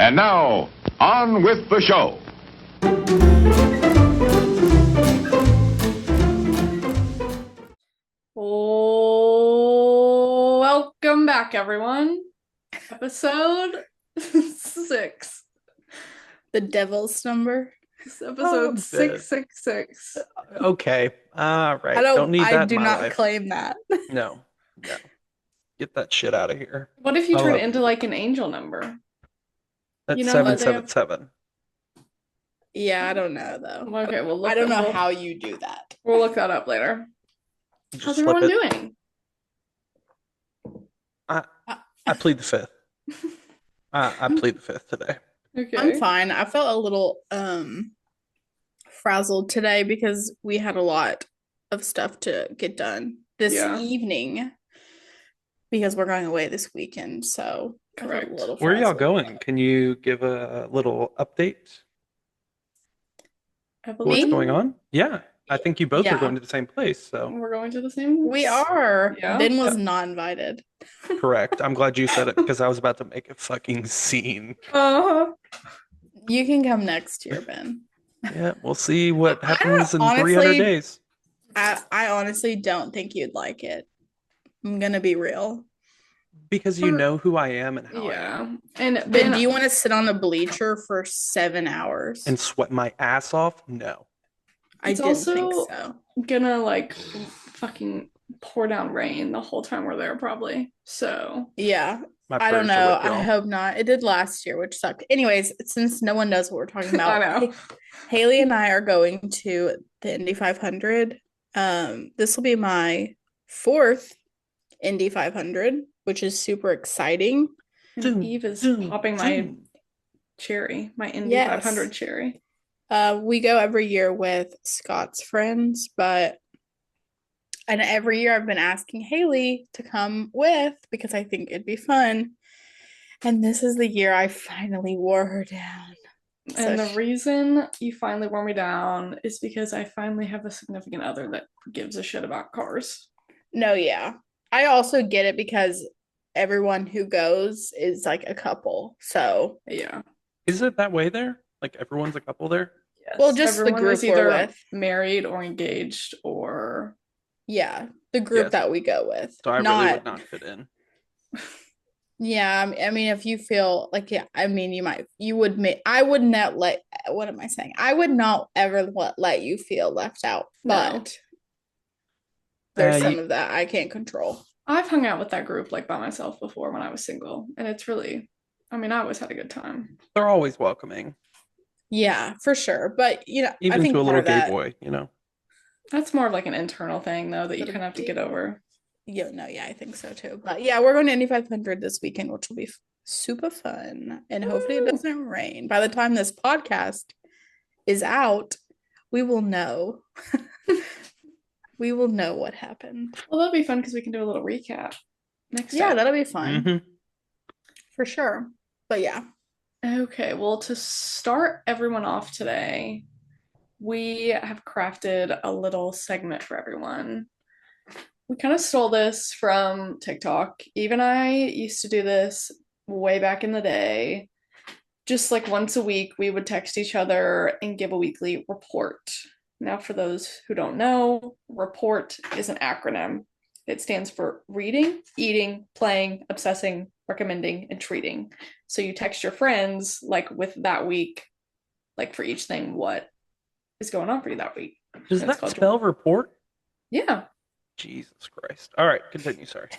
And now, on with the show. Oh, welcome back, everyone. Episode 6. The devil's number. It's episode 666. Okay. All right. I do not claim that. No. Get that shit out of here. What if you turn it into like an angel number? That's You know, 777. Yeah, I don't know though. Okay, well, I don't know how you do that. We'll look that up later. Just How's slip everyone it. doing? I plead the fifth. I plead the fifth today. Okay. I'm fine. I felt a little frazzled today because we had a lot of stuff to get done this evening because we're going away this weekend. So correct. Where are y'all going? Can you give a little update? What's going on? Yeah. I think you both are going to the same place. So we're going to the same. We are. Yeah. Ben was not invited. Correct. I'm glad you said it because I was about to make a fucking scene. You can come next year, Ben. Yeah, we'll see what happens in 300 days. I honestly don't think you'd like it. I'm gonna be real. Because you know who I am and how I am. And Ben, do you want to sit on a bleacher for 7 hours and sweat my ass off? No. I didn't think so. Gonna like fucking pour down rain the whole time we're there, probably. So yeah, I don't know. I hope not. It did last year, which sucked. Anyways, since no one knows what we're talking about, I know. Haley and I are going to the Indy 500. This will be my 4th Indy 500, which is super exciting. And Eve is popping my cherry, my Indy 500 cherry. We go every year with Scott's friends, and every year I've been asking Haley to come with because I think it'd be fun. And this is the year I finally wore her down. And the reason you finally wore me down is because I finally have a significant other that gives a shit about cars. No, yeah. I also get it because everyone who goes is like a couple. So, yeah. Is it that way there? Like everyone's a couple there? Yes. Well, just everyone the group is either we're with. Married or engaged or... Yeah, the group that we go with. So I really would not fit in. Yeah, I mean, if you feel like, I would not let, what am I saying? I would not ever let you feel left out, but there's some of that I can't control. I've hung out with that group like by myself before when I was single, and it's really, I always had a good time. They're always welcoming. Yeah, for sure. But, even I think to a little gay boy, That's more of like an internal thing, though, that you kind of have to get over. Yeah, I think so too. But yeah, we're going to Indy 500 this weekend, which will be super fun. And hopefully it doesn't rain. By the time this podcast is out, we will know. We will know what happened. Well, that'll be fun because we can do a little recap next time. Yeah, that'll be fun. Mm-hmm. For sure. But yeah. Okay, well, to start everyone off today, we have crafted a little segment for everyone. We kind of stole this from TikTok. Eve and I used to do this way back in the day. Just like once a week, we would text each other and give a weekly report. Now, for those who don't know, REPORT is an acronym. It stands for reading, eating, playing, obsessing, recommending, and treating. So you text your friends, like with that week, like for each thing, what is going on for you that week. Does that spell report? Yeah. Jesus Christ. All right, continue, sorry.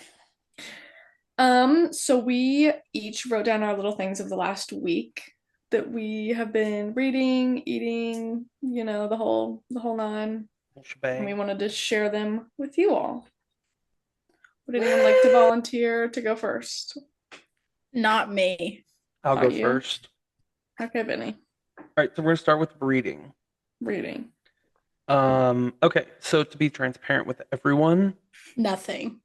So we each wrote down our little things of the last week that we have been reading, eating, the whole nine. Shebang. And we wanted to share them with you all. Would anyone like to volunteer to go first? Not me. I'll go first. Okay, Benny. All right, so we're going to start with reading. Okay, so to be transparent with everyone. Nothing.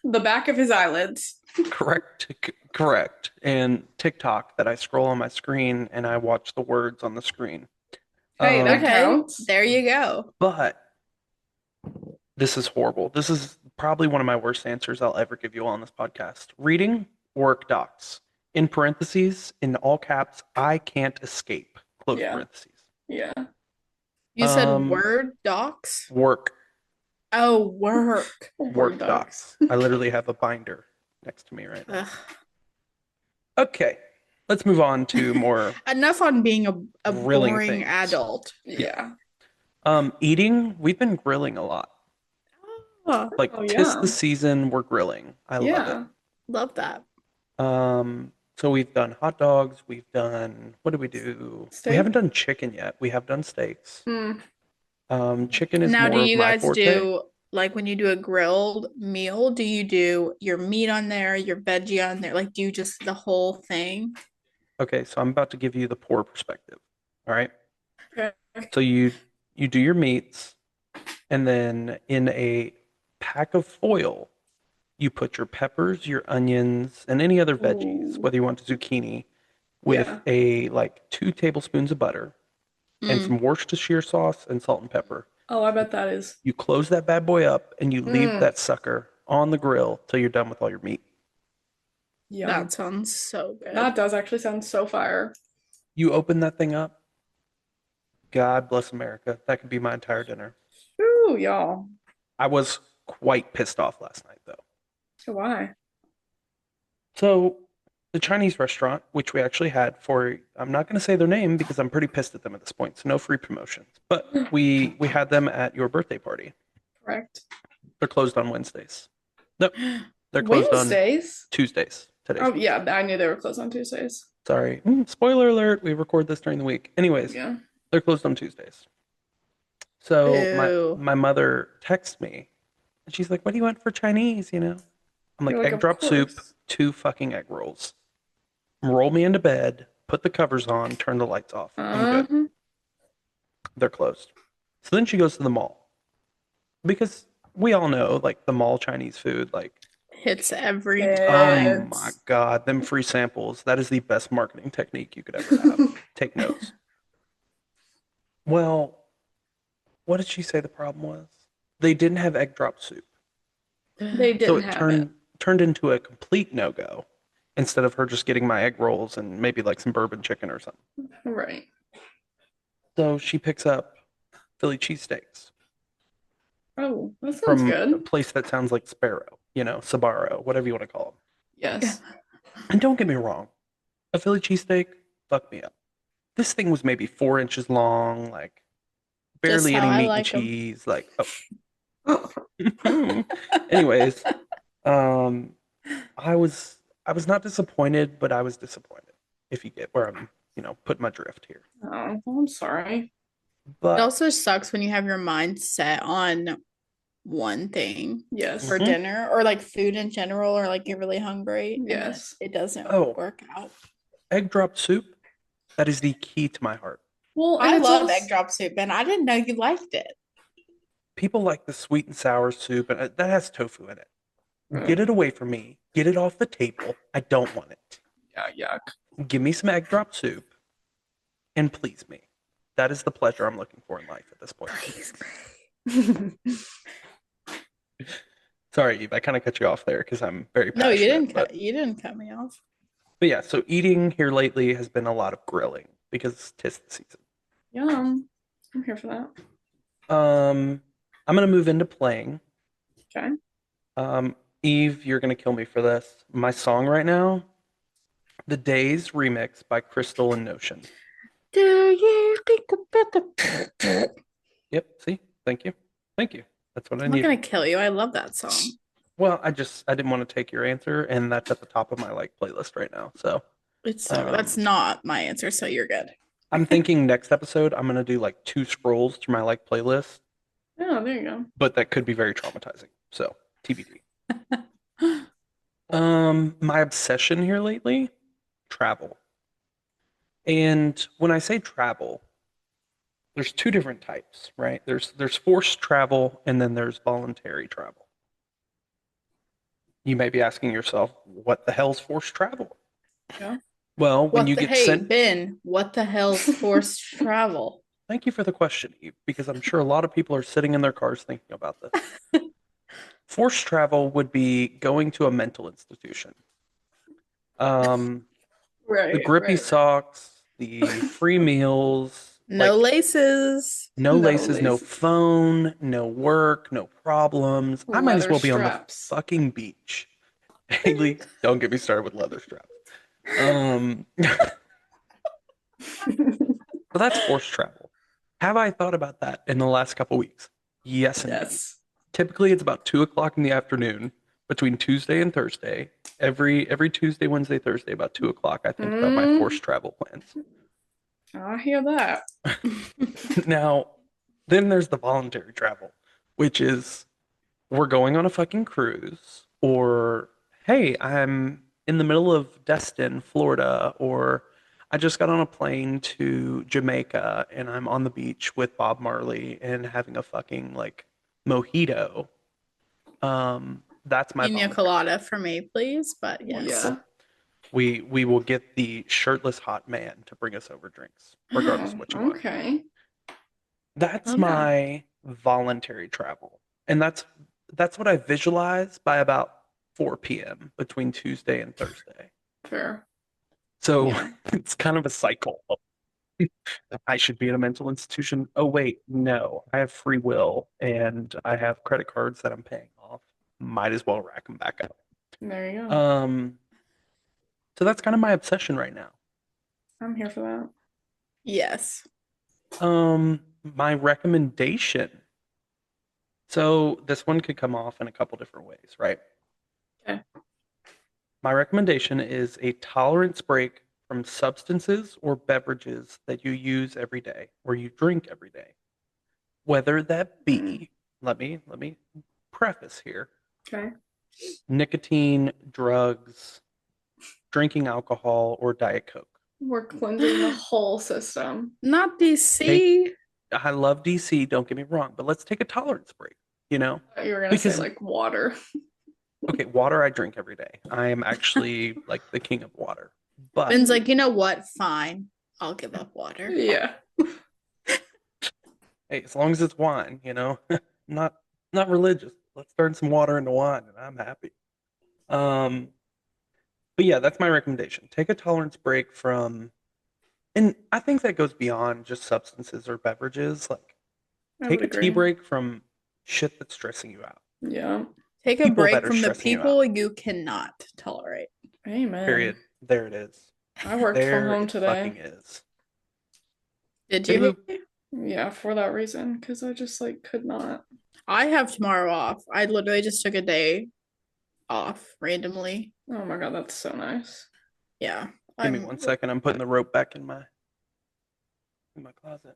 The back of his eyelids. Correct. And TikTok that I scroll on my screen and I watch the words on the screen. Hey, that counts. There you go. But this is horrible. This is probably one of my worst answers I'll ever give you all on this podcast. Reading work docs. in parentheses, in all caps, I can't escape, close Yeah. parentheses. Yeah. You said Um, Word docs? Work Oh, work. Work docs. I literally have a binder next to me right now. Ugh. Okay, let's move on to more Enough on being a grilling boring things. adult. Yeah. Eating. We've been grilling a lot. Oh, Like Oh, 'tis yeah. the season, we're grilling. I love Yeah. love that. it. So we've done hot dogs. We've done, what did we do? Steak? We haven't done chicken yet. We have done steaks. Mm. Chicken is Now, more do of you my guys forte. do like when you do a grilled meal, do you do your meat on there, your veggie on there? Like, do you just the whole thing? Okay, so I'm about to give you the poor perspective. All right. Okay. So you do your meats, and then in a pack of foil, you put your peppers, your onions, and any other veggies, Ooh. whether you want zucchini, with Yeah. a like 2 tablespoons of butter and some Worcestershire sauce and salt and pepper. Oh, I bet that is. You close that bad boy up and you leave Mm. that sucker on the grill till you're done with all your meat. Yum. That sounds so good. That does actually sound so fire. You open that thing up. God bless America. That could be my entire dinner. Ooh, y'all. I was quite pissed off last night though. So why? So the Chinese restaurant, which we actually had for, I'm not going to say their name because I'm pretty pissed at them at this point, so no free promotions. But we had them at your birthday party. Correct. They're closed on Wednesdays. Nope, they're closed on Wednesdays? Tuesdays. Today's Oh, Tuesday. yeah. I knew they were closed on Tuesdays. Sorry. Spoiler alert. We record this during the week. Anyways, Yeah. they're closed on Tuesdays. So Boo. my mother texts me and she's like, "What do you want for Chinese?" You know, I'm like, You're like, egg of drop soup, course. 2 fucking egg rolls. Roll me into bed, put the covers on, turn the lights off. I'm good. Uh-huh. They're closed. So then she goes to the mall because we all know, like, the mall Chinese food, like, Hits every Hits. oh time. my God, them free samples. That is the best marketing technique you could ever have. Take notes. Well, what did she say the problem was? They didn't have egg drop soup. They So didn't it have it. turned into a complete no-go instead of her just getting my egg rolls and maybe like some bourbon chicken or something. Right. So she picks up Philly cheesesteaks Oh, that sounds from a good. place that sounds like Sparrow, Sbarro, whatever you want to call them. Yes. And don't get me wrong, a Philly cheesesteak, fuck me up. This thing was maybe 4 inches long, like barely Just any how I meat like and 'em. cheese. Like, oh. Anyways, I was not disappointed, but I was disappointed. If you get where I'm, putting my drift here. Oh, I'm sorry. It But also sucks when you have your mind set on one thing Yes. for Mhm. dinner or like food in general or like you're really hungry. and then Yes. it doesn't Oh. work out. egg drop soup, that is the key to my heart. Well, and I it's love also, egg drop soup, and I didn't know you liked it. People like the sweet and sour soup, and that has tofu in it. Mm. Get it away from me. Get it off the table. I don't want it. Yeah, yuck. Give me some egg drop soup and please me. That is the pleasure I'm looking for in life at this point. Sorry, Eve, I kind of cut you off there because I'm very No, passionate. you didn't cut me off. But yeah, so eating here lately has been a lot of grilling because 'tis the season. Yum. I'm here for that. I'm gonna move into playing. Okay. Eve, you're gonna kill me for this. My song right now, The Days remix by Crystal and Notion. Do you think about the Yep, see? Thank you. That's what I I'm not need. gonna kill you. I love that song. Well, I didn't want to take your answer, and that's at the top of my playlist right now. So It's that's not my answer, so you're good. I'm thinking next episode I'm gonna do like 2 scrolls through my playlist, Oh, there you go. but that could be very traumatizing. So TBD. My obsession here lately, travel. And when I say travel, there's 2 different types, right? There's forced travel and then there's voluntary travel. You may be asking yourself, what the hell's forced travel? Yeah. Well, when you get sent. Ben, what the hell's forced travel? Thank you for the question, Eve, because I'm sure a lot of people are sitting in their cars thinking about this. Forced travel would be going to a mental institution. Right. The grippy right. socks, the free meals, No like laces. no No laces, no laces. phone, no work, no problems. I might as Leather well be on the straps. fucking beach. Haley, don't get me started with leather straps. But that's forced travel. Have I thought about that in the last couple weeks? Yes, indeed. Yes. Typically, it's about 2 o'clock in the afternoon between Tuesday and Thursday. Every Tuesday, Wednesday, Thursday, about 2 o'clock, I think about my forced travel plans. I hear that. Now, then there's the voluntary travel, which is we're going on a fucking cruise, or hey, I'm in the middle of Destin, Florida, or I just got on a plane to Jamaica and I'm on the beach with Bob Marley and having a fucking like mojito. That's my Pina voluntary. colada for me, please. But yes. Yeah. We will get the shirtless hot man to bring us over drinks, regardless of what you want. Okay. That's Okay. my voluntary travel. And that's what I visualize by about 4 p.m. between Tuesday and Thursday. Fair. So Yeah. it's kind of a cycle. I should be in a mental institution. Oh, wait, no. I have free will and I have credit cards that I'm paying off. Might as well rack them back up. There you go. So that's kind of my obsession right now. I'm here for that. Yes. My recommendation. So this one could come off in a couple different ways, right? Okay. My recommendation is a tolerance break from substances or beverages that you use every day or you drink every day. Whether that be, let me preface here, Okay. nicotine, drugs, drinking alcohol, or Diet Coke. We're cleansing the whole system. Not DC. I love DC, don't get me wrong, but let's take a tolerance break, you know? You were gonna say Because- like water. Okay, water I drink every day. I am actually like the king of water. But Ben's like, you know what? Fine. I'll give up water. Yeah. hey, as long as it's wine, you know, not religious. Let's turn some water into wine, and I'm happy. But yeah, that's my recommendation. Take a tolerance break from, and I think that goes beyond just substances or beverages. Like, I take would a tea agree. break from shit that's stressing you out. Yeah. Take a People that break are from the stressing you people you cannot tolerate. Amen. Period. There it is. I worked from There home it today. fucking is. Did Did you? Yeah, for that reason, because I just like could not. I have tomorrow off. I literally just took a day off randomly. Oh my god, that's so nice. Yeah. Give me I'm 1 second. I'm putting the rope back in my closet.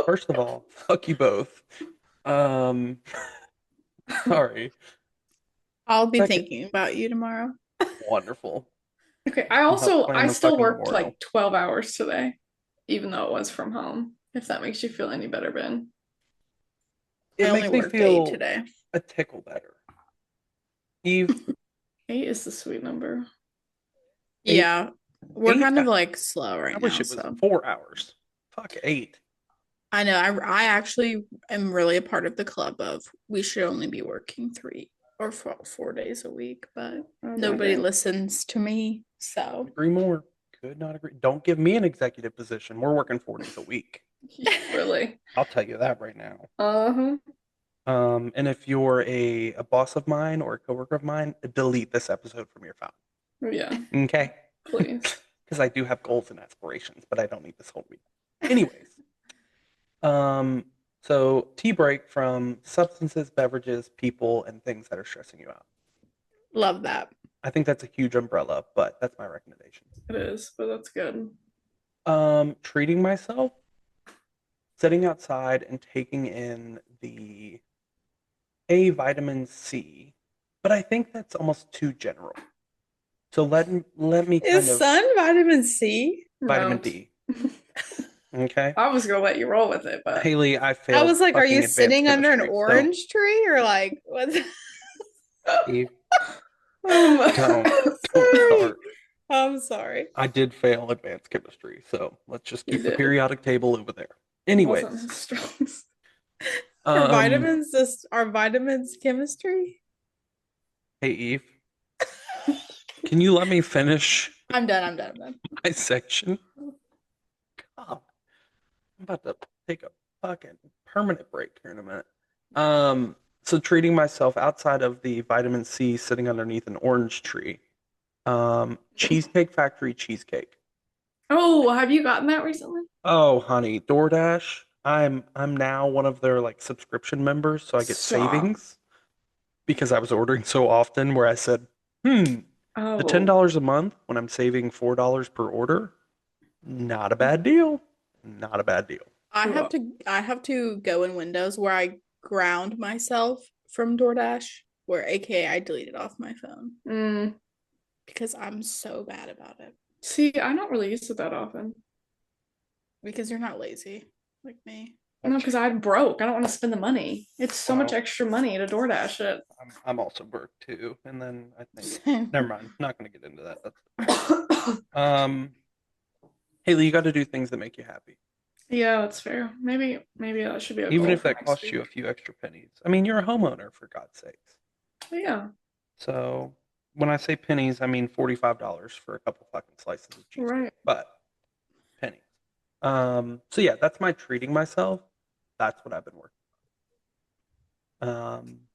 First of all, fuck you both. Sorry. I'll be Second. thinking about you tomorrow. Wonderful. Okay, not I playing the still fucking worked memorial. like 12 hours today, even though it was from home. If that makes you feel any better, Ben. It I makes only me worked 8 feel today. a tickle better. Eve, 8 is the sweet number. Eight- Yeah. We're 8 kind of like slow right I now. wish it was So 4 hours. Fuck 8. I know. I actually am really a part of the club of we should only be working 3 or 4 days a week, but Oh, nobody goddamn. listens to me. So Agree more. Could not agree. Don't give me an executive position. We're working 4 days a week. Really? I'll tell you that right now. Uh-huh. And if you're a boss of mine or a coworker of mine, delete this episode from your phone. Yeah, Okay? please. Because I do have goals and aspirations, but I don't need this whole week. Anyways. So tea break from substances, beverages, people, and things that are stressing you out. love that. I think that's a huge umbrella, but that's my recommendation. It is, but that's good. Treating myself, sitting outside and taking in the A vitamin C, but I think that's almost too general. So let me kind Is of sun vitamin C? vitamin No. D. Okay, I was gonna let you roll with it, but Haley, I failed. I was like, are fucking you advanced sitting under an chemistry, so- orange tree or like what? Eve, oh my don't Sorry. start. I'm sorry. I did fail advanced chemistry, so let's just You keep the did. periodic table over there. Wasn't Anyways, his strongest. Are vitamins are vitamins chemistry? hey Eve, Can you let me finish I'm done. my section? God, I'm about to take a fucking permanent break here in a minute. So treating myself outside of the vitamin C sitting underneath an orange tree. Cheesecake Factory cheesecake. Oh, have you gotten that recently? Oh, honey, DoorDash. I'm now one of their like subscription members, so I get Stop. savings because I was ordering so often where I said, the Oh, $10 a month when I'm saving $4 per order, not a bad deal. Not a bad deal. I have to go in Windows where I ground myself from DoorDash, where AKA I deleted off my phone because I'm so bad about it. See, I don't really use it that often. Because you're not lazy like me. No, because I'm broke. I don't want to spend the money. It's so much extra money to DoorDash it. I'm also broke too, and then I think never mind. Not gonna get into that. That's Haley, you got to do things that make you happy, Yeah, that's fair. Maybe that should be a even goal if for that next costs you a week. few extra pennies. I mean, you're a homeowner for God's sakes. Yeah, So when I say pennies, I mean $45 for a couple fucking slices of cheesecake, right. but pennies. So yeah, that's my treating myself. That's what I've been working.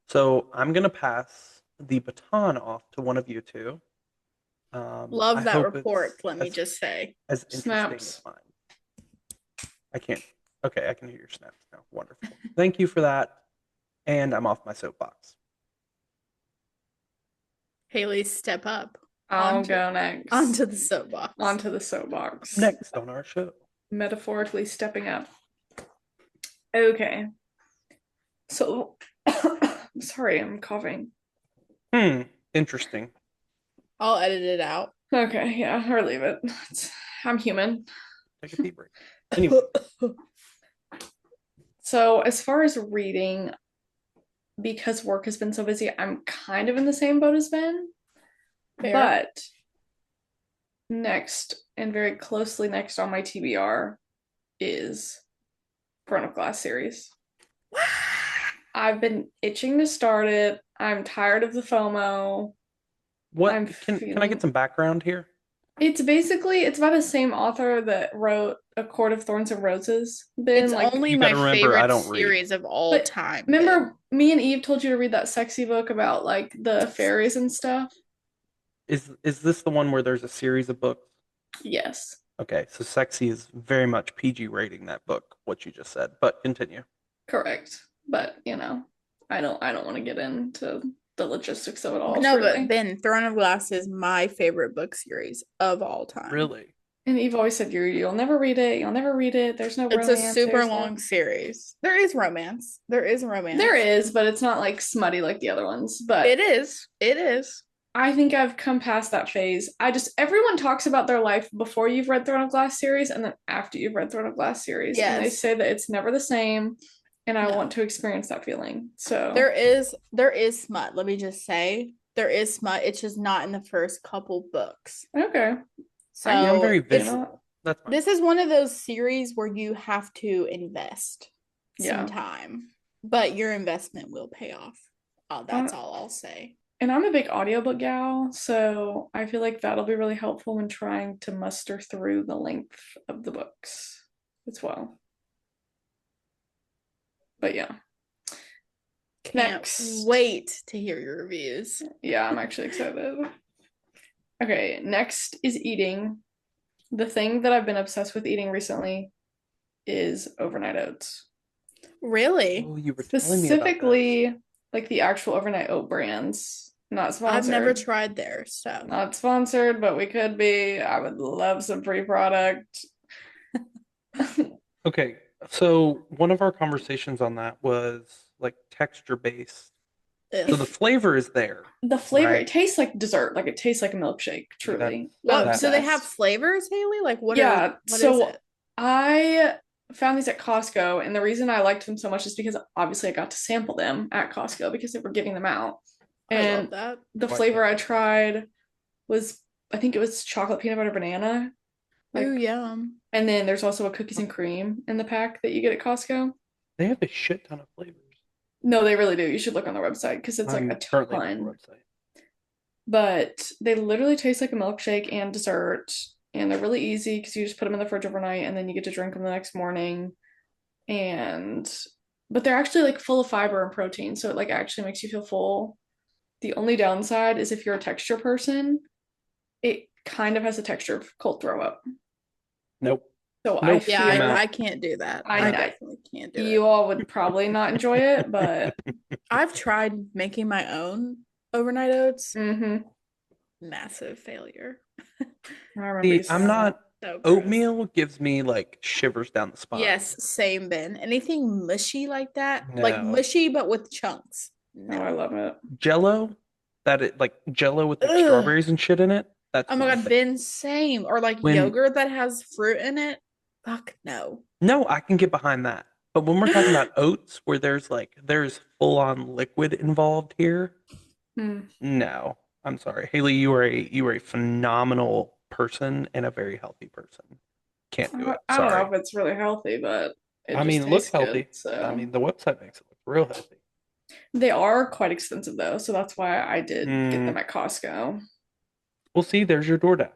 So I'm gonna pass the baton off to one of you two. Love I that hope report, it's let me just say. as interesting Snaps. as mine. I can't. Okay, I can hear your snaps now. Wonderful. Thank you for that. And I'm off my soapbox. Haley, step up. I'll go next. Onto the soapbox. Onto the soapbox. Next on our show. Metaphorically stepping up. Okay. So, sorry, I'm coughing. Interesting. I'll edit it out. Okay, yeah, or leave it. I'm human. Take a deep break. Anyway. So, as far as reading, because work has been so busy, I'm kind of in the same boat as Ben. Fair. But next, and very closely next on my TBR, is Front of Glass series. I've been itching to start it. I'm tired of the FOMO. What can I get some background here? It's by the same author that wrote A Court of Thorns and Roses. Ben, It's like, only you my gotta remember, I favorite don't read. series of all But time. remember, me and Eve told you to read that sexy book about like the fairies and stuff? Is this the one where there's a series of books? Yes. Okay, so sexy is very much PG rating that book, what you just said. But continue. Correct. But I don't want to get into the logistics of it all. No, truly. but Ben, Throne of Glass is my favorite book series of all time. Really? And Eve always said you'll never read it. You'll never read it. There's no It's romance. a super long series. There is romance. There is romance. There is, but it's not like smutty like the other ones. But It is. I think I've come past that phase. Everyone talks about their life before you've read Throne of Glass series and then after you've read Throne of Glass series. Yes. And they say that it's never the same. And I want to experience that feeling. So there is smut. Let me just say, there is smut. It's just not in the first couple books. Okay. So I'm very visual. This is one of those series where you have to invest some time, but your investment will pay off. That's all I'll say. And I'm a big audiobook gal, so I feel like that'll be really helpful when trying to muster through the length of the books as well. But yeah. Can't wait to hear your reviews. Yeah, I'm actually excited. Okay, next is eating. The thing that I've been obsessed with eating recently is overnight oats. Really? Oh, you were Specifically, like the actual overnight oat brands. Not sponsored. I've never tried theirs, so. Not sponsored, but we could be. I would love some free product. Okay, so one of our conversations on that was like texture based. So the flavor is there. The flavor, right? It tastes like dessert. Like it tastes like a milkshake, truly. So they have flavors, Haley? Like what what is it? I found these at Costco, and the reason I liked them so much is because obviously I got to sample them at Costco because they were giving them out. And I love that. The flavor I tried was, I think it was chocolate peanut butter banana. Ooh, yum. And then there's also a cookies and cream in the pack that you get at Costco. They have a shit ton of flavors. No, they really do. You should look on their website because it's like a ton. but they literally taste like a milkshake and dessert, and they're really easy because you just put them in the fridge overnight and then you get to drink them the next morning. And but they're actually like full of fiber and protein, so it like actually makes you feel full. The only downside is if you're a texture person, it kind of has a texture of cold throw up. Nope. So Nope. Yeah, I'm I out. can't do that. I I know. definitely can't do You it. all would probably not enjoy it, but I've tried making my own overnight oats. mm-hmm. Massive failure. I remember See, you I'm saying not. So gross. Oatmeal gives me like shivers down the spine. Yes, same Ben. Anything mushy like that, like No. mushy but with chunks. that. Oh, I love it. Jello, like Jello with like Ugh. strawberries and shit in it. That's Oh my one god, thing. Ben, same. Or like When- yogurt that has fruit in it. Fuck no. No, I can get behind that. But when we're talking about oats, where there's full on liquid involved here, Hmm. no. I'm sorry, Haley. You are a phenomenal person and a very healthy person. Can't do it. I don't know Sorry. if it's really healthy, but it I just mean, it looks tastes good, healthy. so. I mean, the website makes it look real healthy. They are quite expensive though, so that's why I did get them at Costco. Well, see, there's your DoorDash.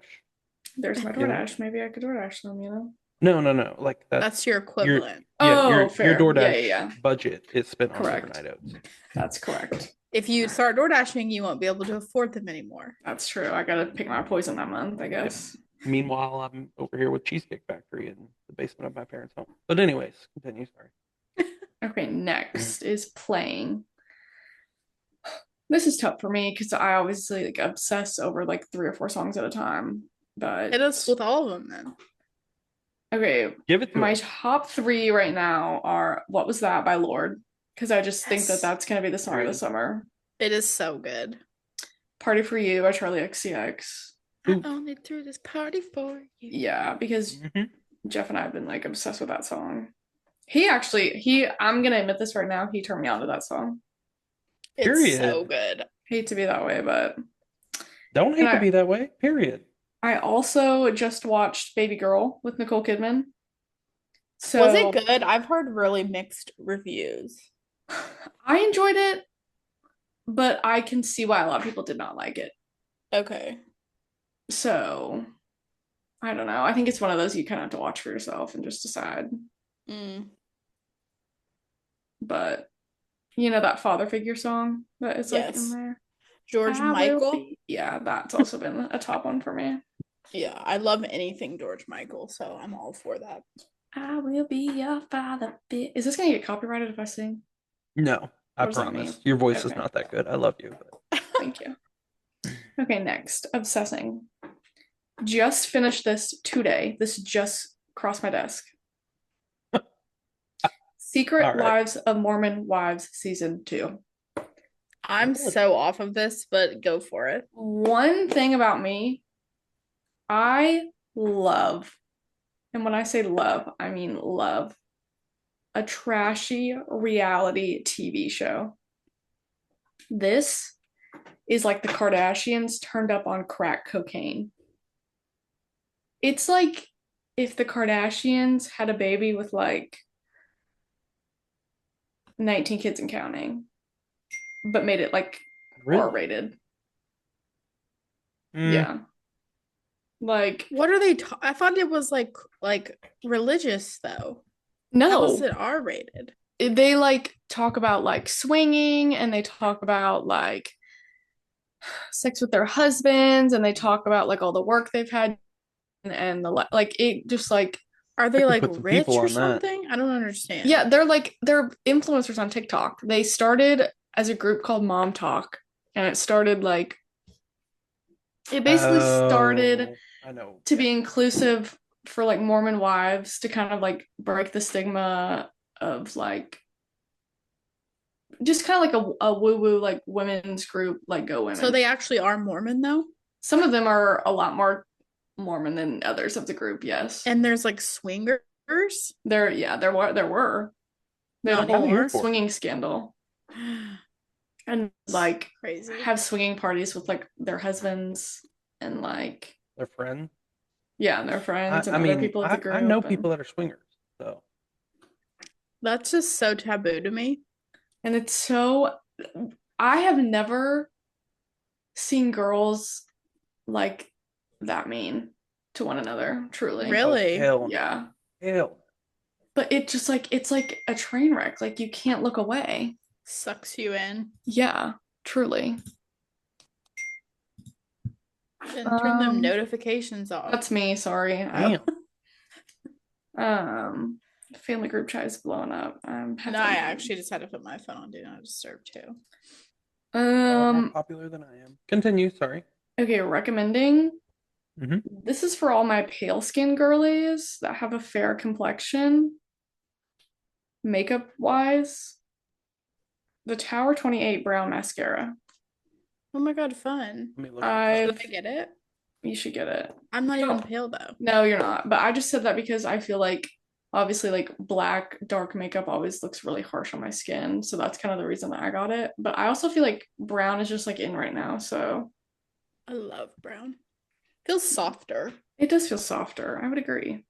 There's my You know? DoorDash. Maybe I could DoorDash them, you know? No. Like That's your your equivalent. your fair. DoorDash Yeah. budget is spent on Correct. overnight oats. That's correct. If you start door dashing, you won't be able to afford them anymore. That's true. I gotta pick my poison that month, I guess. Meanwhile, I'm over here with Cheesecake Factory in the basement of my parents' home. But anyways, continue. Sorry. Okay, next is playing. This is tough for me because I always like obsess over like 3 or 4 songs at a time. But Hit us with all of them then. okay, Give it to my us. top 3 right now are "What Was That" by Lord, because I just think that Yes. that's gonna be the song of the Agreed. summer. It is so good. "Party for You" by Charlie XCX. I only threw this party for you. Yeah, because Mhm. Jeff and I have been like obsessed with that song. I'm gonna admit this right now, he turned me on to that song. It's Period. so good. Hate to be that way, but Don't hate And to I- be that way. Period. I also just watched Baby Girl with Nicole Kidman. So Was it good? I've heard really mixed reviews. I enjoyed it, but I can see why a lot of people did not like it. Okay. So I don't know. I think it's one of those you kind of have to watch for yourself and just decide. Mm. But you know that father figure song that is like in Yes. there? George I will Michael. be- Yeah, that's also been a top one for me. Yeah, I love anything George Michael, so I'm all for that. I will be your father. Is this gonna get copyrighted if I sing? No, I What does that promise. mean? Your voice is Okay. not that good. I love you. But Thank you. Okay, next, obsessing. Just finished this today. This just crossed my desk. Secret All right. Lives of Mormon Wives Season 2. I'm Good. so off of this, but go for it. One thing about me, I love, and when I say love, I mean love, a trashy reality TV show. This is like the Kardashians turned up on crack cocaine. It's like if the Kardashians had a baby with like 19 kids and counting, but made it like Really? R-rated. Mm, Yeah. Like, What are they? I thought it was like religious though. How is no, it R-rated? they like talk about like swinging and they talk about like sex with their husbands and they talk about like all the work they've had and the like it just like Are they could like put some rich people or on that. something? I don't understand. yeah, they're influencers on TikTok. They started as a group called Mom Talk and it started like it basically started Oh, I know. to be inclusive for like Mormon wives to kind of like break the stigma of like just kind of like a woo-woo like women's group like Go Women. So they actually are Mormon though? Some of them are a lot more Mormon than others of the group, yes. And there's like swingers? There were they had No a whole more? swinging scandal and like Crazy. have swinging parties with like their husbands and like Their friend. yeah, and their friends and I other mean, people of the group. I know and- people that are swingers. So That's just so taboo to me. And it's so I have never seen girls like that mean to one another, truly. Really? Hell no. Yeah. Hell. But it just like it's like a train wreck. Like you can't look away. Sucks you in. Yeah, truly. Then turn them notifications off. That's me, sorry. Damn. Family group chat is blowing up. No, I actually just had to put my phone on Do Not Disturb too. More popular than I am. Continue, sorry. Okay, recommending. Mhm. This is for all my pale skin girlies that have a fair complexion. Makeup wise, the Tower 28 brown mascara. Oh my god, fun. Let me look. Should I've I get it? You should get it. I'm not No. even pale though. No, you're not. But I just said that because I feel like obviously like black dark makeup always looks really harsh on my skin, so that's kind of the reason that I got it. But I also feel like brown is just like in right now, so I love brown. Feels softer. it does feel softer. I would agree.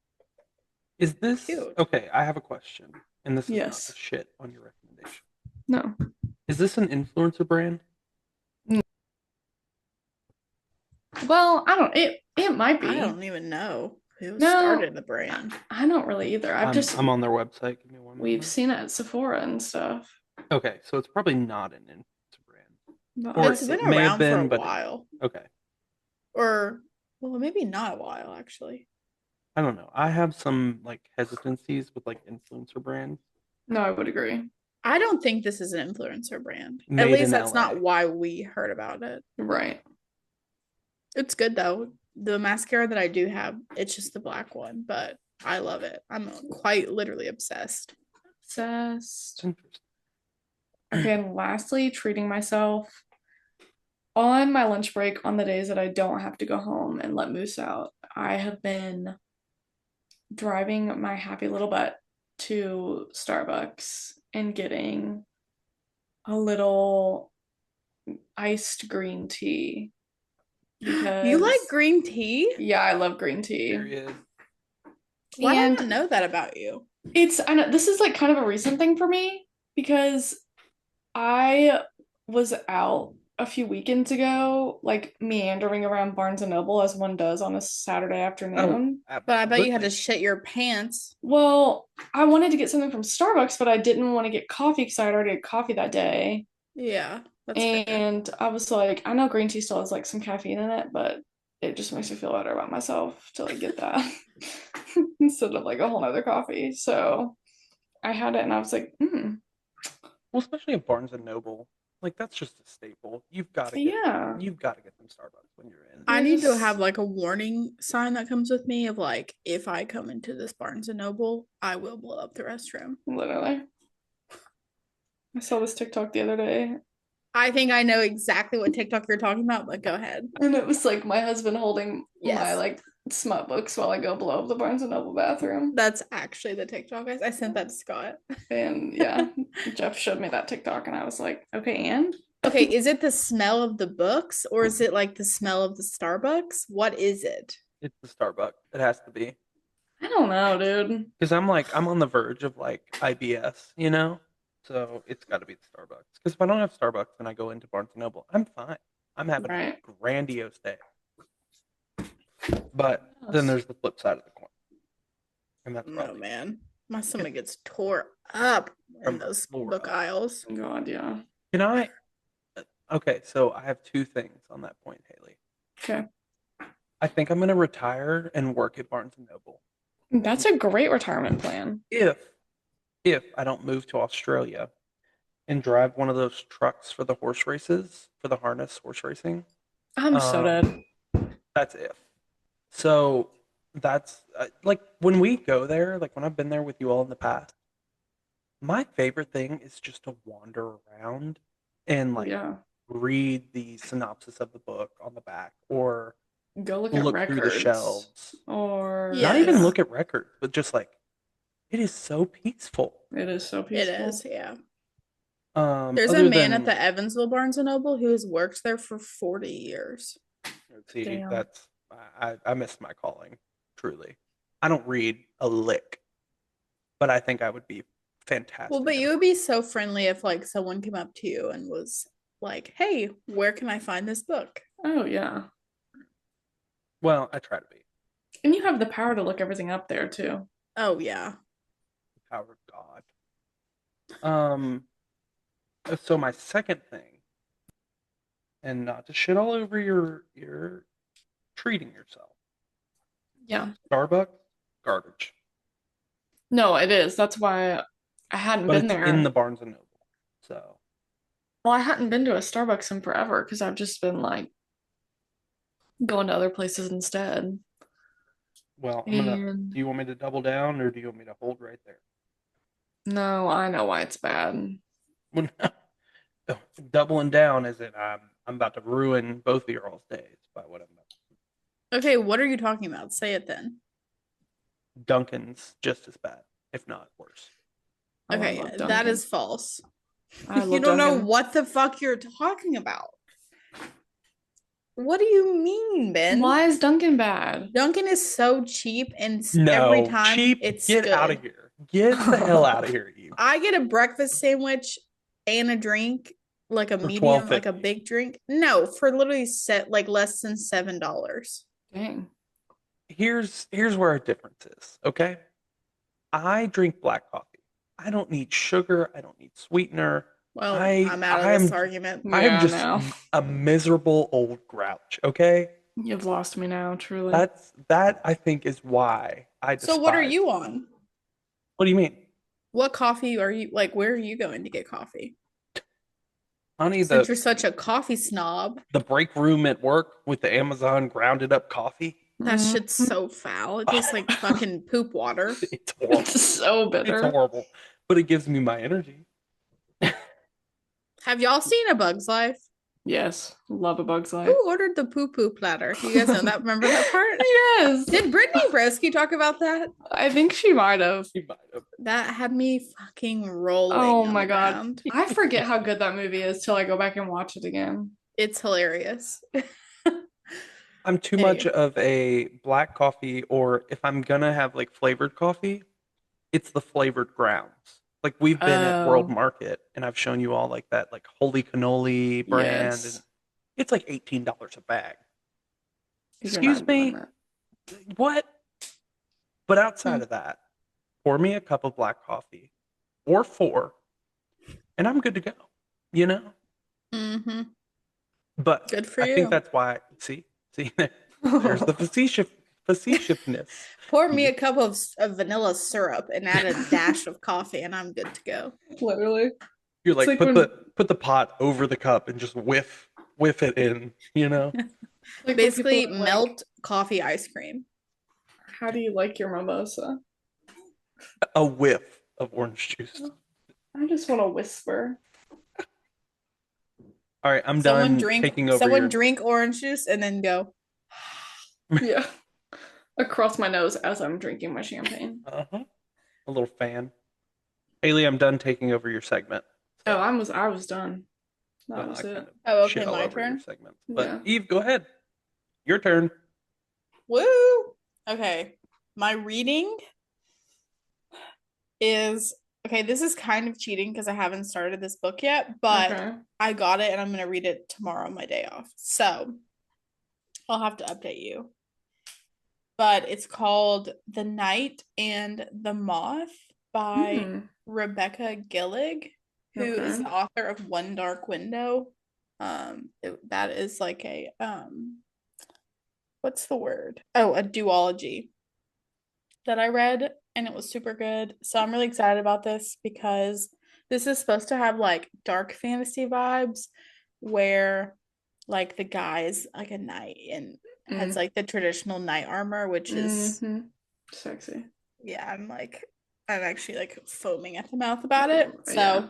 Is this Cute. okay? I have a question, and this is Yes. not a shit on your recommendation. No. Is this an influencer brand? Well, I don't it might be. I don't even know who No. started the brand. I don't really either. I'm on their website. Give me one We've moment. seen it at Sephora and stuff. Okay, so it's probably not an influencer brand. But Or It's it been may have around been, for a but while. Okay. Or well, maybe not a while actually. I don't know. I have some like hesitancies with like influencer brands. no, I would agree. I don't think this is an influencer brand. At Made least in that's LA. not why we heard about it. Right. It's good though. The mascara that I do have, it's just the black one, but I love it. I'm quite literally obsessed. Obsessed. Interesting. Okay, and lastly, treating myself on my lunch break on the days that I don't have to go home and let Moose out. I have been driving my happy little butt to Starbucks and getting a little iced green tea. You like Because green tea? yeah, I love green tea. Period. Why And did I not know that about you? I know this is like kind of a recent thing for me because I was out a few weekends ago, like meandering around Barnes and Noble as one does on a Saturday afternoon. But I bet you had to absolutely. shit your pants. Well, I wanted to get something from Starbucks, but I didn't want to get coffee because I had already had coffee that day. Yeah, that's fair. And I was like, I know green tea still has like some caffeine in it, but it just makes me feel better about myself to like get that instead of like a whole nother coffee. So I had it and I was like, Well, especially at Barnes and Noble, like that's just a staple. You've got to get yeah. You've got to get them Starbucks when you're in. I need to just- have like a warning sign that comes with me of like, if I come into this Barnes and Noble, I will blow up the restroom. Literally. I saw this TikTok the other day, I think I know exactly what TikTok you're talking about, but go ahead. and it was like my husband holding my Yes. like smut books while I go blow up the Barnes and Noble bathroom. That's actually the TikTok. I sent that to Scott. And yeah, Jeff showed me that TikTok, and I was like, okay, and Okay, is it the smell of the books or is it like the smell of the Starbucks? What is it? It's the Starbucks. It has to be. I don't know, dude. Because I'm on the verge of like IBS, you know? So it's got to be the Starbucks. Because if I don't have Starbucks and I go into Barnes & Noble, I'm fine. I'm having Right. a grandiose day. But then there's the flip side of the coin. And that's Oh probably man, my stomach gets tore up From in those Laura. book aisles. God, yeah. Can I? Okay, so I have two things on that point, Haley. Okay. I think I'm going to retire and work at Barnes & Noble. That's a great retirement plan. If I don't move to Australia and drive one of those trucks for the horse races, for the harness horse racing. I'm so dead. That's if. So that's like when we go there, like when I've been there with you all in the past, my favorite thing is just to wander around and like Yeah. read the synopsis of the book on the back or Go look at look records. through the shelves. Or Not even Yes. look at records, but just like it is so peaceful. It is so It peaceful. is, yeah. There's a other man than- at the Evansville Barnes and Noble who has worked there for 40 years. See, Damn. that's I missed my calling, truly. I don't read a lick, but I think I would be fantastic. Well, but at you it. would be so friendly if like someone came up to you and was like, hey, where can I find this book? Oh, yeah. Well, I try to be. And you have the power to look everything up there, too. Oh, yeah. Power of God. So my second thing, and not to shit all over your treating yourself. Yeah. Starbucks, garbage. No, it is. That's why I hadn't But been it's there. in the Barnes and Noble. So Well, I hadn't been to a Starbucks in forever because I've just been like going to other places instead. well, And do you want me to double down or do you want me to hold right there? no, I know why it's bad. Well, no. Doubling down is that I'm about to ruin both of your all's days by what I'm about to Okay, what are you talking about? Say it then. do. Dunkin's just as bad, if not worse. Oh, I Okay, love that Dunkin'. is false. I You love don't know Dunkin'. what the fuck you're talking about. What do you mean, Ben? Why is Dunkin' bad? Dunkin' is so cheap, and every No, time cheap. it's Get good. out of here. Get the hell out of here, you. I get a breakfast sandwich and a drink, like a For medium, like a $12.50. big drink. No, for literally set like less than $7. Dang. Here's where our difference is, okay? I drink black coffee. I don't need sugar. I don't need sweetener. Well, I'm out of this argument. I am Yeah, just no. a miserable old grouch, okay? You've lost me now, truly. That I think is why I despise. So what are you on? What do you mean? What coffee are you like? Where are you going to get coffee? Honey, Since you're such a coffee snob, the break room at work with the Amazon grounded up coffee. that Mhm. shit's so foul. It tastes like fucking poop water. It's horrible. It's so It's bitter. horrible. But it gives me my energy. Have y'all seen A Bug's Life? Yes, love A Bug's Life. Who ordered the poo poo platter? You guys know that? Remember that part? Yes. Did Brittany Bresky talk about that? I think she might have. She might have. That had me fucking rolling. Oh on my the god. ground. I forget how good that movie is till I go back and watch it again. It's hilarious. I'm too Anyway. much of a black coffee, or if I'm gonna have like flavored coffee, it's the flavored grounds. Like we've been at World Oh. Market and I've shown you all like that like Holy Cannoli brand and Yes. it's like $18 a bag. You're Excuse not doing me? that. What? But outside of that, pour me a cup of black coffee or four and I'm good to go. You know? Mm-hmm. But Good for I you. think that's why see there's the facetiousness. Pour me a cup of vanilla syrup and add a dash of coffee, and I'm good to go. Literally. You're It's like, like when- put the pot over the cup and just whiff it in, you know? Like when Basically, people are like, melt coffee ice cream. how do you like your mimosa? A whiff of orange juice. I just want to whisper. All right, I'm Someone done drink. taking over Someone your drink orange juice and then go. Yeah. Across my nose as I'm drinking my champagne. Uh-huh. A little fan. Haley, I'm done taking over your segment. Oh, I was done. That Well, was I it. kind of Oh, okay, shit all my over your turn. segment. But Yeah. Eve, go ahead. Your turn. Woo! Okay, my reading is okay. This is kind of cheating because I haven't started this book yet, but Okay. I got it and I'm gonna read it tomorrow on my day off. So I'll have to update you. But it's called The Night and the Moth by Hmm. Rebecca Gillig, who is Okay. the author of One Dark Window. That is like a what's the word? Oh, a duology that I read and it was super good. So I'm really excited about this because this is supposed to have like dark fantasy vibes where like the guy is like a knight and has like the traditional knight armor, which is sexy. yeah, I'm actually like foaming at the mouth about it. So Yeah.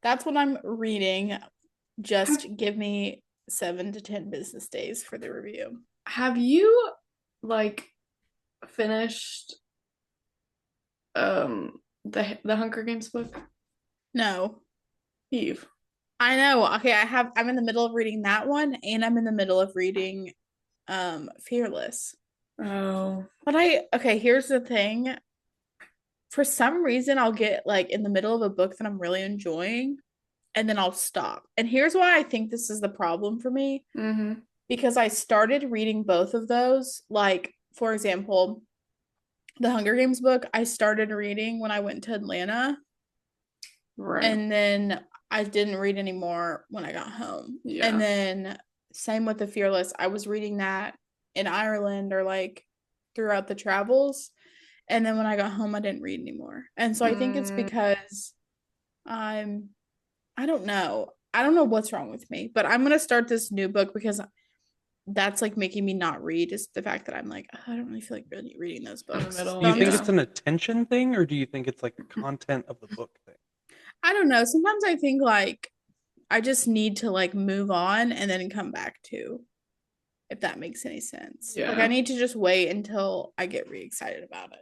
that's what I'm reading. Just give me 7 to 10 business days for the review. Have you like finished the Hunger Games book? No. Eve. I know. Okay, I'm in the middle of reading that one and I'm in the middle of reading Fearless. Oh. But here's the thing. For some reason I'll get like in the middle of a book that I'm really enjoying and then I'll stop. And here's why I think this is the problem for me. Mm-hmm. Because I started reading both of those. Like, for example, the Hunger Games book, I started reading when I went to Atlanta. Right. And then I didn't read anymore when I got home. Yeah. And then same with the Fearless. I was reading that in Ireland or like throughout the travels. And then when I got home, I didn't read anymore. And so I think it's because I don't know. I don't know what's wrong with me, but I'm going to start this new book because that's like making me not read, is the fact that I'm like, I don't really feel like really reading those books. middle, Do you think yeah. it's an attention thing, or do you think it's like the content of the book thing? I don't know. Sometimes I think like I just need to like move on and then come back to, if that makes any sense. Like Yeah. I need to just wait until I get really excited about it.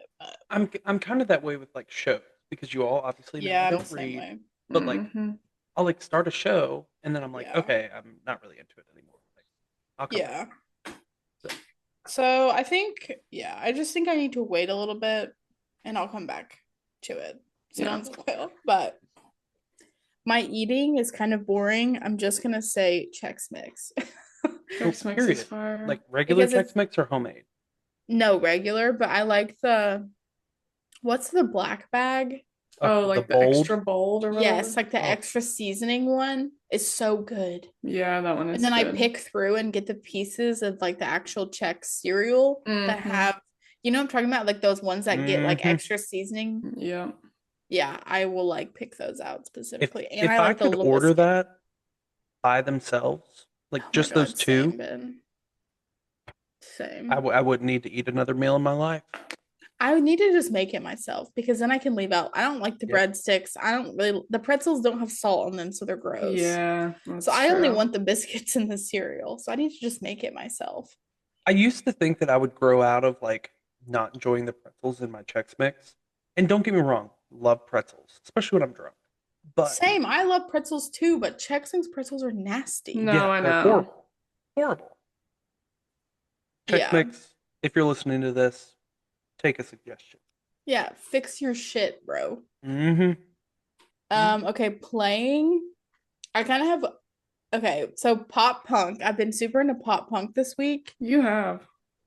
But I'm kind of that way with like shows, because you all obviously know I I'm the don't same read, way. but like Mhm. I'll like start a show and then I'm like, Yeah. okay, I'm not really into it anymore. Like, I'll come Yeah. back. So I think, yeah, I just think I need to wait a little bit and I'll come back to it. So Yeah. don't spoil. But my eating is kind of boring. I'm just gonna say Chex Mix. Chex Mix Period. is fire. Like regular Because it's Chex Mix or homemade? no regular, but I like what's the black bag? Oh, like the bold. extra bold or whatever. Yes, like the Oh. extra seasoning one is so good. Yeah, that one is And then I good. pick through and get the pieces of like the actual Chex cereal that Mhm. have, you know what I'm talking about? Like those ones that get like Mhm. extra seasoning. Yeah. Yeah, I will like pick those out If specifically. And if I I like the could little order biscuit. that by themselves, like Oh my just those God, same, two, Ben. Same. I wouldn't need to eat another meal in my life. I would need to just make it myself because then I can leave out. I don't like the Yep. breadsticks. I don't really, the pretzels don't have salt on them, so they're gross. Yeah. So I only want the biscuits and the cereal. So I need to just make it myself. I used to think that I would grow out of like not enjoying the pretzels in my Chex Mix. And don't get me wrong, love pretzels, especially when I'm drunk. But Same. I love pretzels too, but Chex Mix pretzels are nasty. No, yeah, I they're know. horrible. Horrible. Chex Yeah. Mix, if you're listening to this, take a suggestion. Yeah. Fix your shit, bro. Mm-hmm. Okay, playing. I kind of have okay, so pop punk. I've been super into pop punk this week. You have.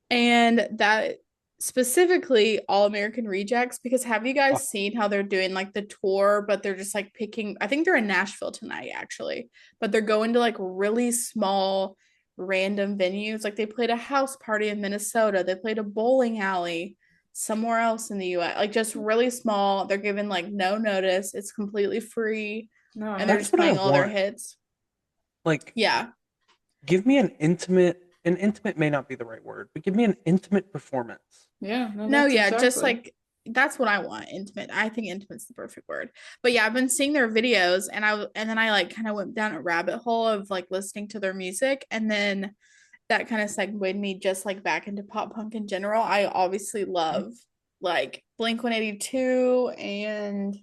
And that specifically All American Rejects, because have you guys Oh. seen how they're doing like the tour, but they're just like picking, I think they're in Nashville tonight actually, but they're going to like really small random venues. Like they played a house party in Minnesota, they played a bowling alley somewhere else in the US, like just really small. They're given like no notice, it's completely free, No, and they're That's just what I playing all their want. hits. Like, Yeah. give me an intimate may not be the right word, but give me an intimate performance. yeah. No, No, that's yeah, just exactly. like that's what I want. Intimate. I think intimate's the perfect word. But yeah, I've been seeing their videos and then I like kind of went down a rabbit hole of like listening to their music, and then that kind of segued me just like back into pop punk in general. I obviously love like Blink 182 and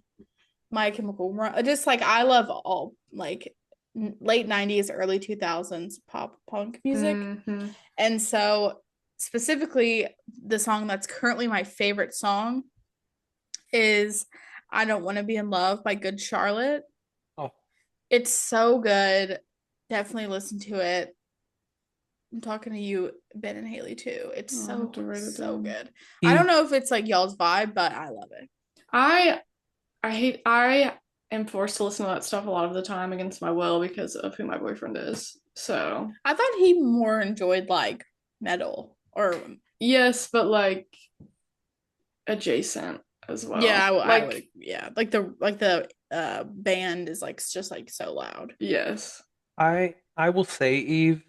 My Chemical just like I love all like late 90s, early 2000s pop punk music. Mhm. And so specifically the song that's currently my favorite song is I Don't Want to Be in Love by Good Charlotte. Oh, It's so good. Definitely listen to it. I'm talking to you, Ben and Haley too. It's I'll have to write it so down. good. I don't know if it's like y'all's vibe, but I love it. I am forced to listen to that stuff a lot of the time against my will because of who my boyfriend is. So I thought he more enjoyed like metal or yes, but like adjacent as well. yeah, I like would yeah, like the band is like just like so loud. yes. I will say, Eve,